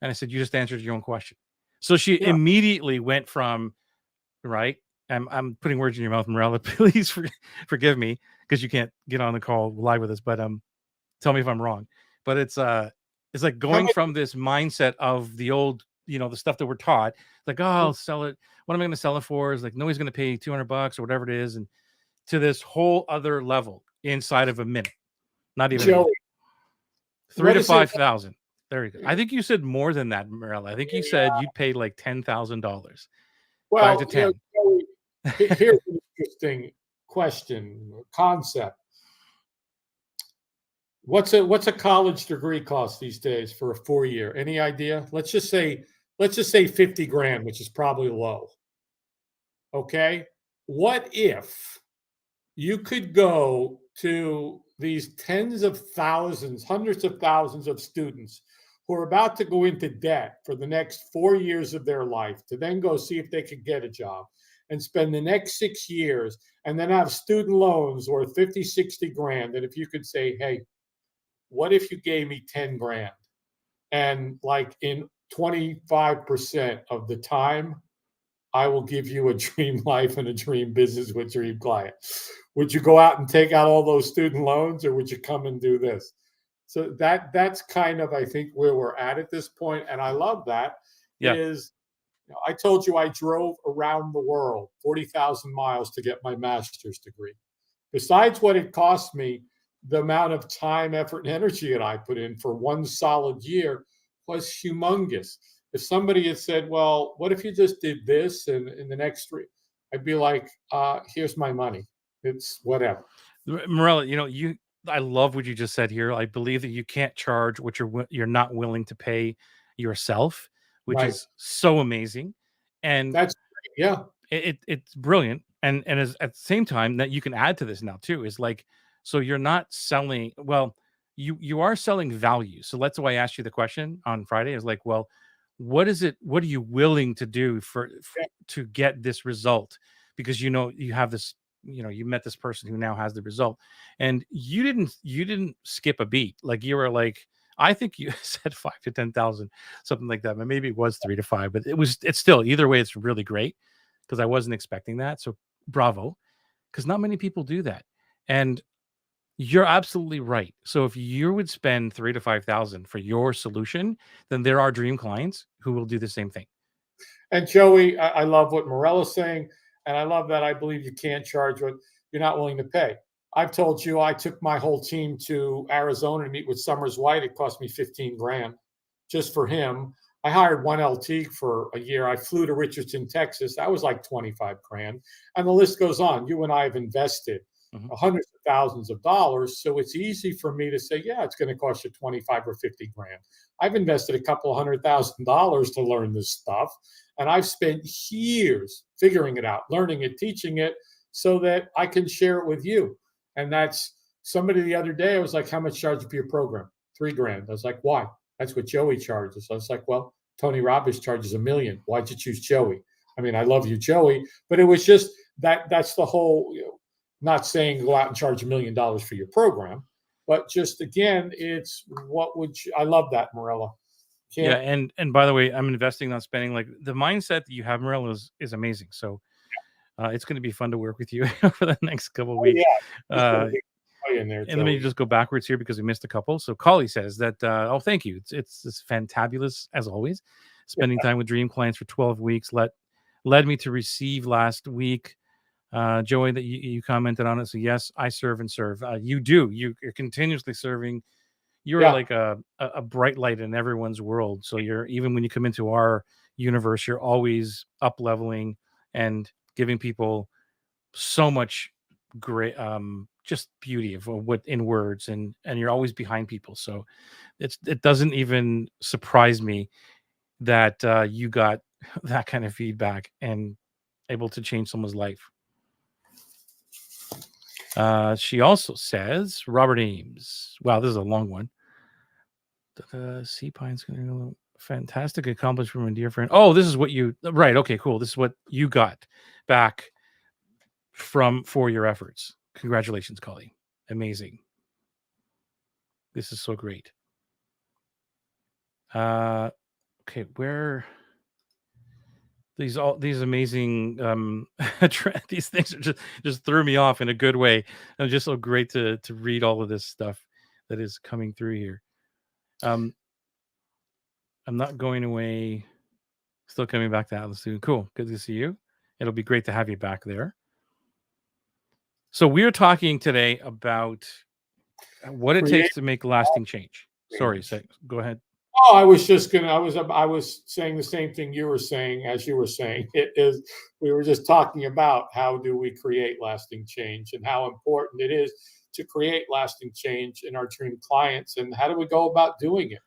And I said, you just answered your own question. So she Yeah. immediately went from, right. I'm putting words in your mouth, Morella. Please forgive me because you can't get on the call live with us. But tell me if I'm wrong. But it's like How going much? from this mindset of the old, the stuff that we're taught, like, oh, I'll sell it. What am I going to sell it for? Is like, nobody's going to pay $200 or whatever it is, and to this whole other level inside of a minute. Not even a Joey, minute. Three what to is it? five thousand. There you go. I think you said more than that, Morella. I think you said you'd pay like $10,000. Five to Well, 10. Joey, here's an interesting question, concept. What's a college degree cost these days for a 4 year? Any idea? Let's just say 50 grand, which is probably low. Okay. What if you could go to these tens of thousands, hundreds of thousands of students who are about to go into debt for the next 4 years of their life to then go see if they could get a job and spend the next 6 years and then have student loans worth 50, 60 grand. And if you could say, hey, what if you gave me 10 grand? And like in 25% of the time, I will give you a dream life and a dream business with dream client. Would you go out and take out all those student loans, or would you come and do this? So that's kind of, I think, where we're at this point, and I love that. Yeah. Is, I told you I drove around the world 40,000 miles to get my master's degree. Besides what it cost me, the amount of time, effort, and energy that I put in for one solid year was humongous. If somebody had said, well, what if you just did this and in the next three, I'd be like, here's my money. It's whatever. Morella, I love what you just said here. I believe that you can't charge what you're not willing to pay yourself, which Right. is so amazing. And That's great. Yeah. it's brilliant. And as at the same time that you can add to this now too is like, so you're not selling, well, you are selling value. So that's why I asked you the question on Friday is like, well, what are you willing to do Yeah. to get this result? Because you have this, you met this person who now has the result, and you didn't skip a beat. Like you were like, I think you said 5 to 10,000, something like that. But maybe it was 3 to 5, but it's still either way, it's really great because I wasn't expecting that. So bravo, because not many people do that. And you're absolutely right. So if you would spend 3 to 5,000 for your solution, then there are dream clients who will do the same thing. And Joey, I love what Morella's saying, and I love that I believe you can't charge what you're not willing to pay. I've told you I took my whole team to Arizona to meet with Summers White. It cost me 15 grand just for him. I hired one LT for a year. I flew to Richardson, Texas. That was like 25 grand. And the list goes on. You and I have invested Mhm. hundreds of thousands of dollars. So it's easy for me to say, yeah, it's going to cost you 25 or 50 grand. I've invested a couple of $100,000 to learn this stuff. And I've spent years figuring it out, learning it, teaching it so that I can share it with you. And that's somebody the other day, I was like, how much charge you for your program? 3 grand. I was like, why? That's what Joey charges. I was like, well, Tony Robbins charges $1 million. Why'd you choose Joey? I mean, I love you, Joey, but it was just that's the whole, not saying go out and charge $1 million for your program, but just again, it's what would you, I love that, Morella. Yeah, Can't, and by the way, I'm investing on spending. Like the mindset that you have, Morel, is amazing. So it's going to be fun to work with you for the next couple of oh weeks. yeah, just put a Uh, big play in there, and let me Joey. just go backwards here because we missed a couple. So Collie says that, oh, thank you. It's fantabulous as always. Spending time with dream clients for 12 weeks led me to receive last week. Joey, that you commented on it. So yes, I serve and serve. You do. You're continuously serving. You're Yeah, like a bright light in everyone's world. So you're, even when you come into our universe, you're always up leveling and giving people so much great just beauty of what in words, and you're always behind people. So it doesn't even surprise me that you got that kind of feedback and able to change someone's life. She also says Robert Ames. Wow, this is a long one. Sea Pine's going to fantastic accomplishment from a dear friend. Oh, this is what you right. Okay, cool. This is what you got back for your efforts. Congratulations, Collie. Amazing. This is so great. Okay, where these amazing these things are just threw me off in a good way. And just so great to read all of this stuff that is coming through here. I'm not going away. Still coming back to Atlas soon. Cool. Good to see you. It'll be great to have you back there. So we're talking today about what it create takes to make lasting change. Sorry, change. go ahead. Oh, I was just gonna. I was saying the same thing you were saying as you were saying. It is. We were just talking about how do we create lasting change and how important it is to create lasting change in our dream clients, and how do we go about doing it.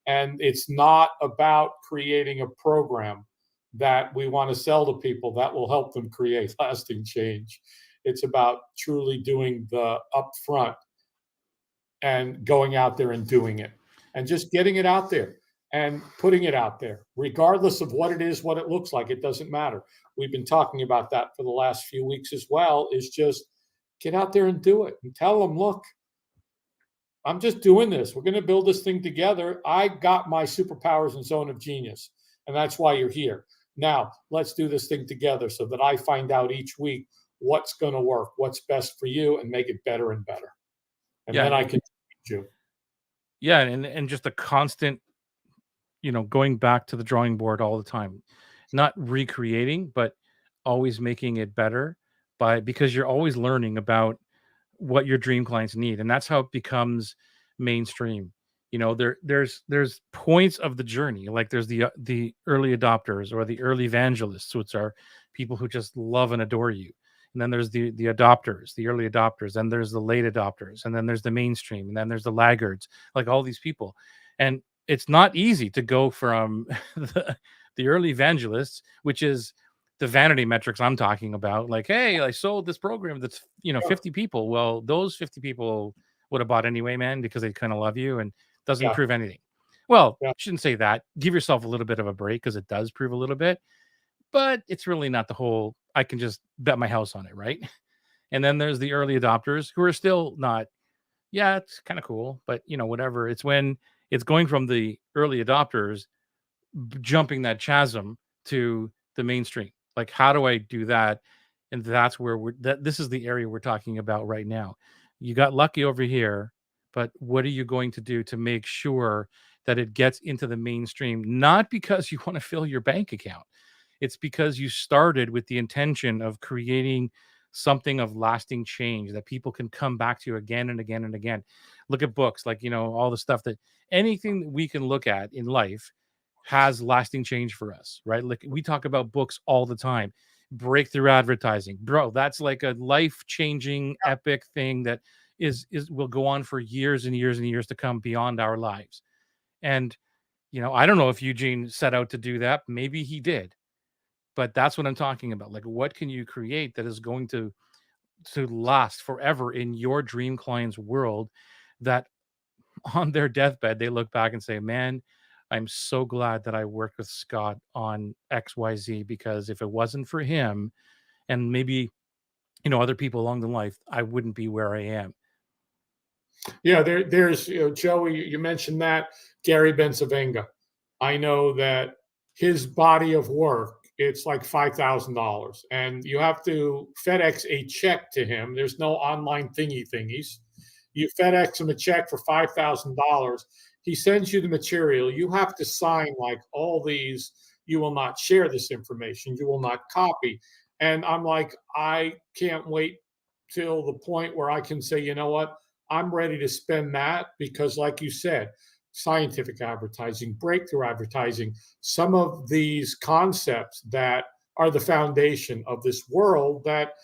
And it's not about creating a program that we want to sell to people that will help them create lasting change. It's about truly doing the upfront and going out there and doing it and just getting it out there and putting it out there, regardless of what it is, what it looks like. It doesn't matter. We've been talking about that for the last few weeks as well, is just get out there and do it and tell them, look, I'm just doing this. We're going to build this thing together. I got my superpowers and zone of genius. And that's why you're here. Now let's do this thing together so that I find out each week what's going to work, what's best for you, and make it better and better. And Yeah, then I and can teach you. yeah, and just a constant, going back to the drawing board all the time, not recreating, but always making it better because you're always learning about what your dream clients need, and that's how it becomes mainstream. There's points of the journey, like there's the early adopters or the early evangelists, which are people who just love and adore you. And then there's the adopters, the early adopters, and there's the late adopters, and then there's the mainstream, and then there's the laggards, like all these people. And it's not easy to go from the early evangelists, which is the vanity metrics I'm talking about. Like, hey, I sold this program that's 50 people. Well, those 50 people would have bought anyway, man, because they kind of love you, and doesn't Yeah, prove anything. Well, yeah, shouldn't say that. Give yourself a little bit of a break because it does prove a little bit, but it's really not the whole. I can just bet my house on it, right? And then there's the early adopters who are still not. Yeah, it's kind of cool, but whatever. It's when it's going from the early adopters jumping that chasm to the mainstream. Like, how do I do that? And that's where this is the area we're talking about right now. You got lucky over here, but what are you going to do to make sure that it gets into the mainstream? Not because you want to fill your bank account. It's because you started with the intention of creating something of lasting change that people can come back to again and again and again. Look at books, like, all the stuff that anything that we can look at in life has lasting change for us, right? Like, we talk about books all the time. Breakthrough advertising, bro, that's like a life-changing epic thing that is will go on for years and years and years to come beyond our lives. And I don't know if Eugene set out to do that. Maybe he did, but that's what I'm talking about. Like, what can you create that is going to last forever in your dream client's world, that on their deathbed, they look back and say, "Man, I'm so glad that I worked with Scott on XYZ, because if it wasn't for him and maybe, other people along the life, I wouldn't be where I am." yeah. There's Joey. You mentioned that Gary Bensavenga. I know that his body of work, it's like $5,000, and you have to FedEx a check to him. There's no online thingies. You FedEx him a check for $5,000. He sends you the material. You have to sign like all these. You will not share this information. You will not copy. And I'm like, I can't wait till the point where I can say, you know what? I'm ready to spend that because, like you said, scientific advertising, breakthrough advertising, some of these concepts that are the foundation of this world that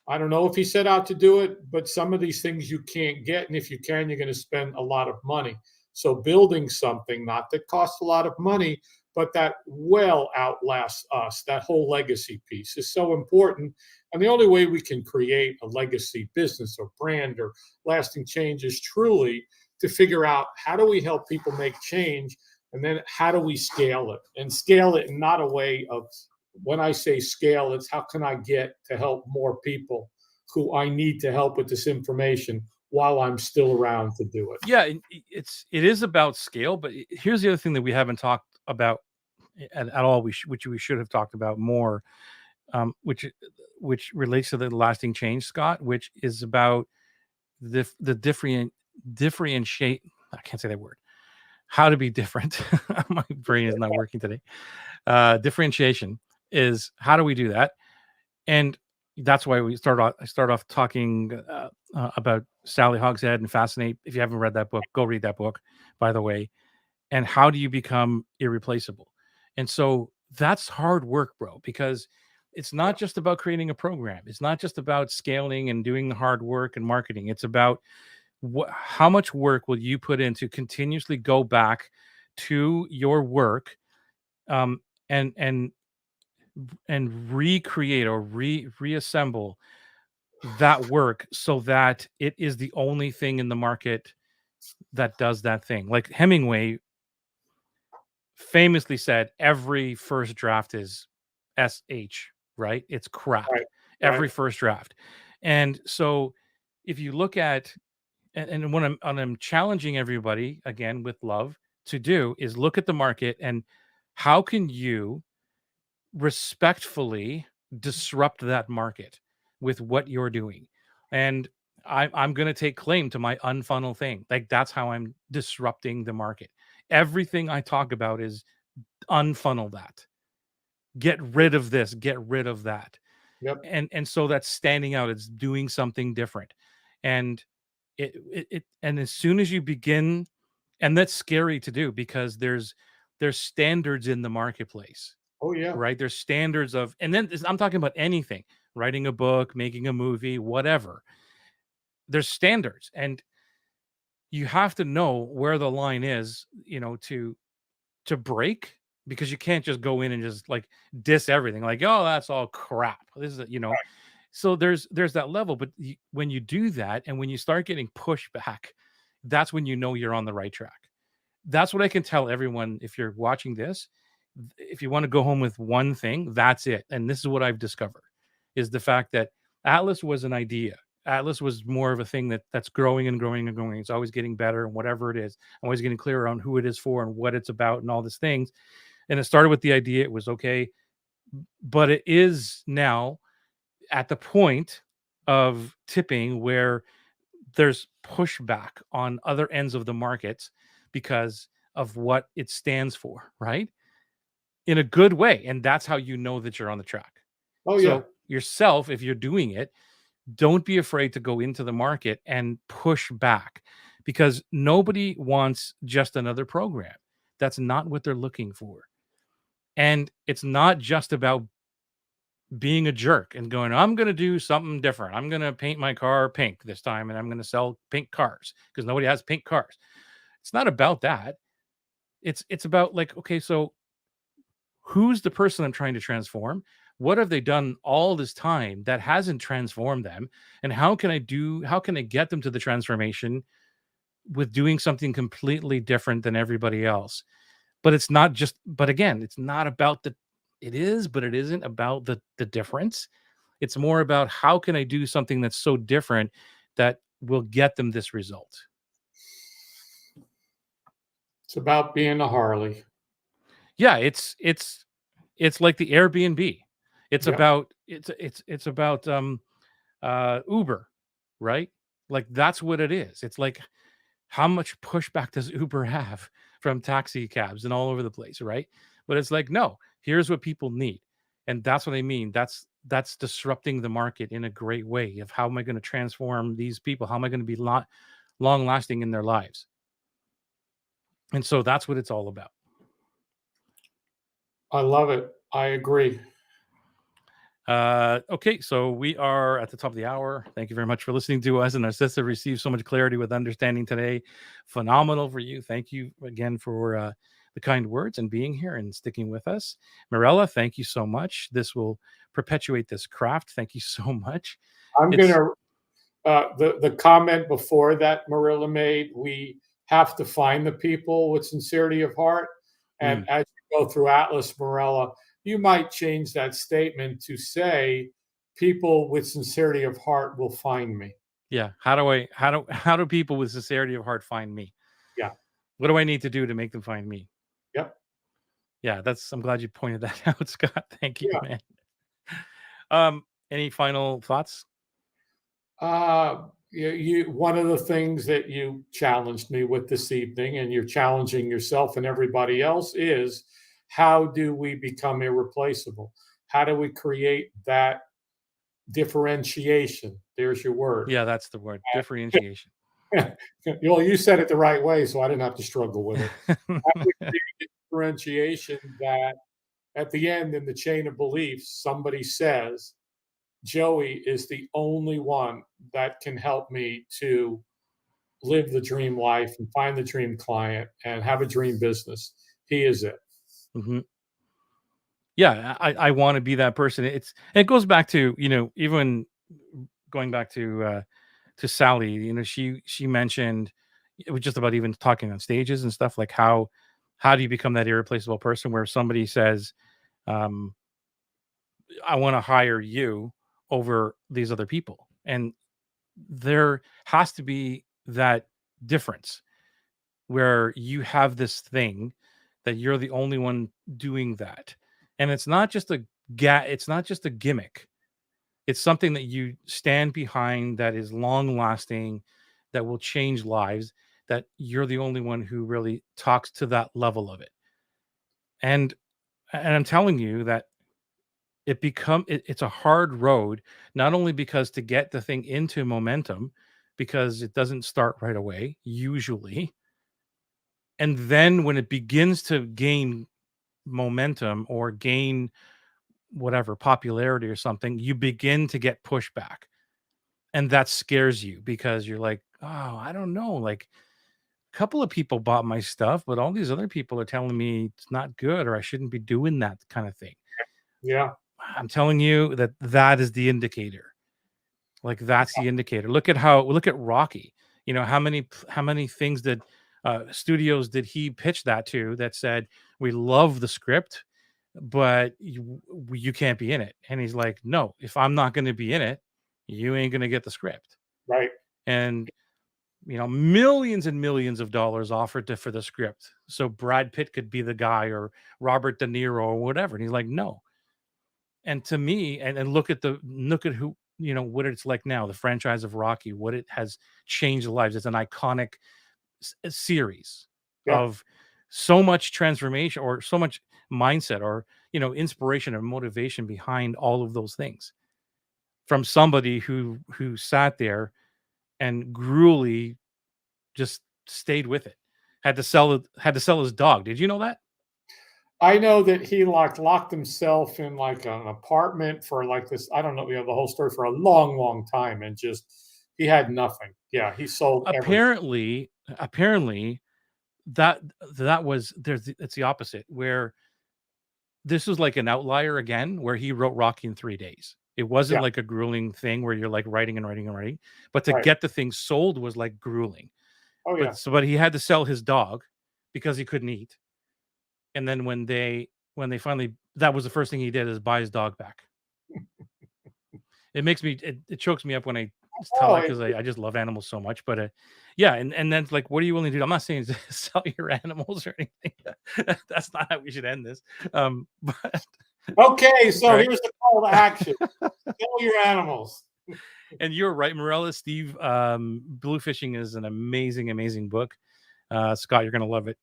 I don't know if he set out to do it, but some of these things you can't get. And if you can, you're going to spend a lot of money. So building something, not that costs a lot of money, but that well outlasts us, that whole legacy piece is so important. And the only way we can create a legacy business or brand or lasting change is truly to figure out how do we help people make change, and then how do we scale it, and scale it in not a way of, when I say scale, it's how can I get to help more people who I need to help with this information while I'm still around to do it. Yeah, it is about scale, but here's the other thing that we haven't talked about at all, which we should have talked about more, which relates to the lasting change, Scott, which is about the differentiate. I can't say that word. How to be different. My brain is not working today. Differentiation is, how do we do that? And that's why I start off talking about Sally Hogshead and Fascinate. If you haven't read that book, go read that book, by the way. And how do you become irreplaceable? And so that's hard work, bro, because it's not just about creating a program. It's not just about scaling and doing the hard work and marketing. It's about how much work will you put in to continuously go back to your work, um, and recreate or reassemble that work so that it is the only thing in the market that does that thing. Like Hemingway famously said, every first draft is SH, right? It's crap. Right, right. Every first draft. And so if you look at, and when I'm challenging everybody again with love to do, is look at the market and how can you respectfully disrupt that market with what you're doing. And I'm going to take claim to my unfunnel thing. Like that's how I'm disrupting the market. Everything I talk about is unfunnel that. Get rid of this, get rid of that. Yep. And so that's standing out. It's doing something different. And and as soon as you begin, and that's scary to do because there's standards in the marketplace, Oh yeah. right? There's standards of, and then I'm talking about anything, writing a book, making a movie, whatever. There's standards, and you have to know where the line is, to break, because you can't just go in and just like diss everything, like, oh, that's all crap. This is, so there's that level, but when you do that, and when you start getting pushback, that's when you know you're on the right track. That's what I can tell everyone. If you're watching this, if you want to go home with one thing, that's it. And this is what I've discovered, is the fact that Atlas was an idea. Atlas was more of a thing that's growing and growing and growing. It's always getting better, and whatever it is, I'm always getting clearer on who it is for and what it's about and all these things. And it started with the idea, it was okay, but it is now at the point of tipping where there's pushback on other ends of the markets because of what it stands for, right? In a good way. And that's how you know that you're on the track. Oh yeah. So, yourself, if you're doing it, don't be afraid to go into the market and push back, because nobody wants just another program. That's not what they're looking for. And it's not just about being a jerk and going, I'm going to do something different. I'm going to paint my car pink this time, and I'm going to sell pink cars because nobody has pink cars. It's not about that. It's about, like, okay, so who's the person I'm trying to transform? What have they done all this time that hasn't transformed them? And how can I get them to the transformation with doing something completely different than everybody else? But it's not just, but again, it's not about it is, but it isn't about the difference. It's more about how can I do something that's so different that will get them this result. It's about being a Harley. Yeah, it's like the Airbnb. It's Yep. about it's about Uber, right? Like that's what it is. It's like, how much pushback does Uber have from taxi cabs and all over the place, right? But it's like, no, here's what people need. And that's what I mean. That's disrupting the market in a great way of how am I going to transform these people? How am I going to be long lasting in their lives? And so that's what it's all about. I love it. I agree. Okay, so we are at the top of the hour. Thank you very much for listening to us. And our sister received so much clarity with understanding today. Phenomenal for you. Thank you again for the kind words and being here and sticking with us. Mirella, thank you so much. This will perpetuate this craft. Thank you so much. I'm It's gonna the comment before that Marilla made, we have to find the people with sincerity of heart. And mm, as you go through Atlas Marilla, you might change that statement to say, people with sincerity of heart will find me. yeah. How do people with sincerity of heart find me? Yeah. What do I need to do to make them find me? Yep. Yeah, I'm glad you pointed that out, Scott. Thank you, Yeah. man. Any final thoughts? One of the things that you challenged me with this evening, and you're challenging yourself and everybody else, is how do we become irreplaceable? How do we create that differentiation? There's your word. Yeah, that's the word. Differentiation. Well, you said it the right way, so I didn't have to struggle with it. How do we create differentiation that at the end in the chain of beliefs, somebody says, Joey is the only one that can help me to live the dream life and find the dream client and have a dream business. He is it. Mhm. Yeah, I want to be that person. It goes back to, even going back to Sally, she mentioned it was just about even talking on stages and stuff, like how do you become that irreplaceable person where somebody says, um, I want to hire you over these other people. And there has to be that difference where you have this thing that you're the only one doing that. And it's not just a gimmick. It's something that you stand behind, that is long lasting, that will change lives, that you're the only one who really talks to that level of it. And I'm telling you that it's a hard road, not only because to get the thing into momentum, because it doesn't start right away usually, and then when it begins to gain momentum or gain whatever popularity or something, you begin to get pushback, and that scares you because you're like, oh, I don't know, like a couple of people bought my stuff, but all these other people are telling me it's not good or I shouldn't be doing that kind of thing. Yeah. I'm telling you that that is the indicator. Like, that's the indicator. Look at Rocky. You know, how many things did studios did he pitch that to that said, "We love the script, but you can't be in it." And he's like, "No, if I'm not going to be in it, you ain't going to get the script." Right. And you know, millions and millions of dollars offered for the script, so Brad Pitt could be the guy, or Robert De Niro, or whatever. And he's like, "No." And to me, and look at who, you know, what it's like now, the franchise of Rocky, what it has changed lives. It's an iconic series Yeah. of so much transformation, or so much mindset, or you know, inspiration and motivation behind all of those things, from somebody who sat there and gruelly just stayed with it. Had to sell his dog. Did you know that? I know that he locked himself in like an apartment for like this. I don't know, the whole story for a long, long time, and just he had nothing. Yeah, he sold everything. Apparently that that was there's it's the opposite, where this was like an outlier again, where he wrote Rocky in 3 days. It wasn't Yeah. like a grueling thing where you're like writing and writing and writing, but to Right. get the thing sold was like grueling. Oh yeah. But he had to sell his dog because he couldn't eat. And then when they finally, that was the first thing he did, is buy his dog back. It makes me, it chokes me up when I tell Oh, that, because I just love animals so much. But yeah, and then it's like, what are you willing to do? I'm not saying to sell your animals or anything. That's not how we should end this. But okay. So right. here's the call to action: kill your animals. And you're right, Morella. Steve, Blue Fishing is an amazing, amazing book. Scott, you're gonna love it.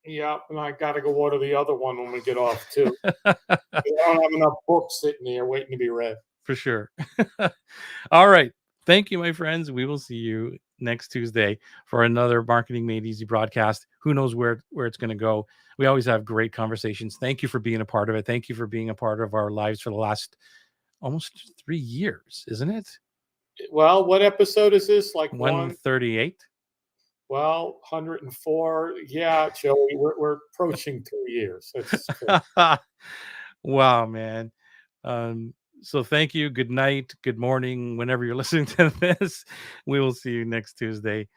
Yeah, and I got to go order the other one when we get off too. I don't have enough books sitting here waiting to be read. For sure. All right. Thank you, my friends. We will see you next Tuesday for another Marketing Made Easy broadcast. Who knows where it's going to go? We always have great conversations. Thank you for being a part of it. Thank you for being a part of our lives for the last almost 3 years, isn't it? Well, what episode is this? Like one? 138. Well, 104. Yeah, Joey, we're approaching 2 years. That's crazy. Wow, man. So thank you. Good night, good morning, whenever you're listening to this. We will see you next Tuesday.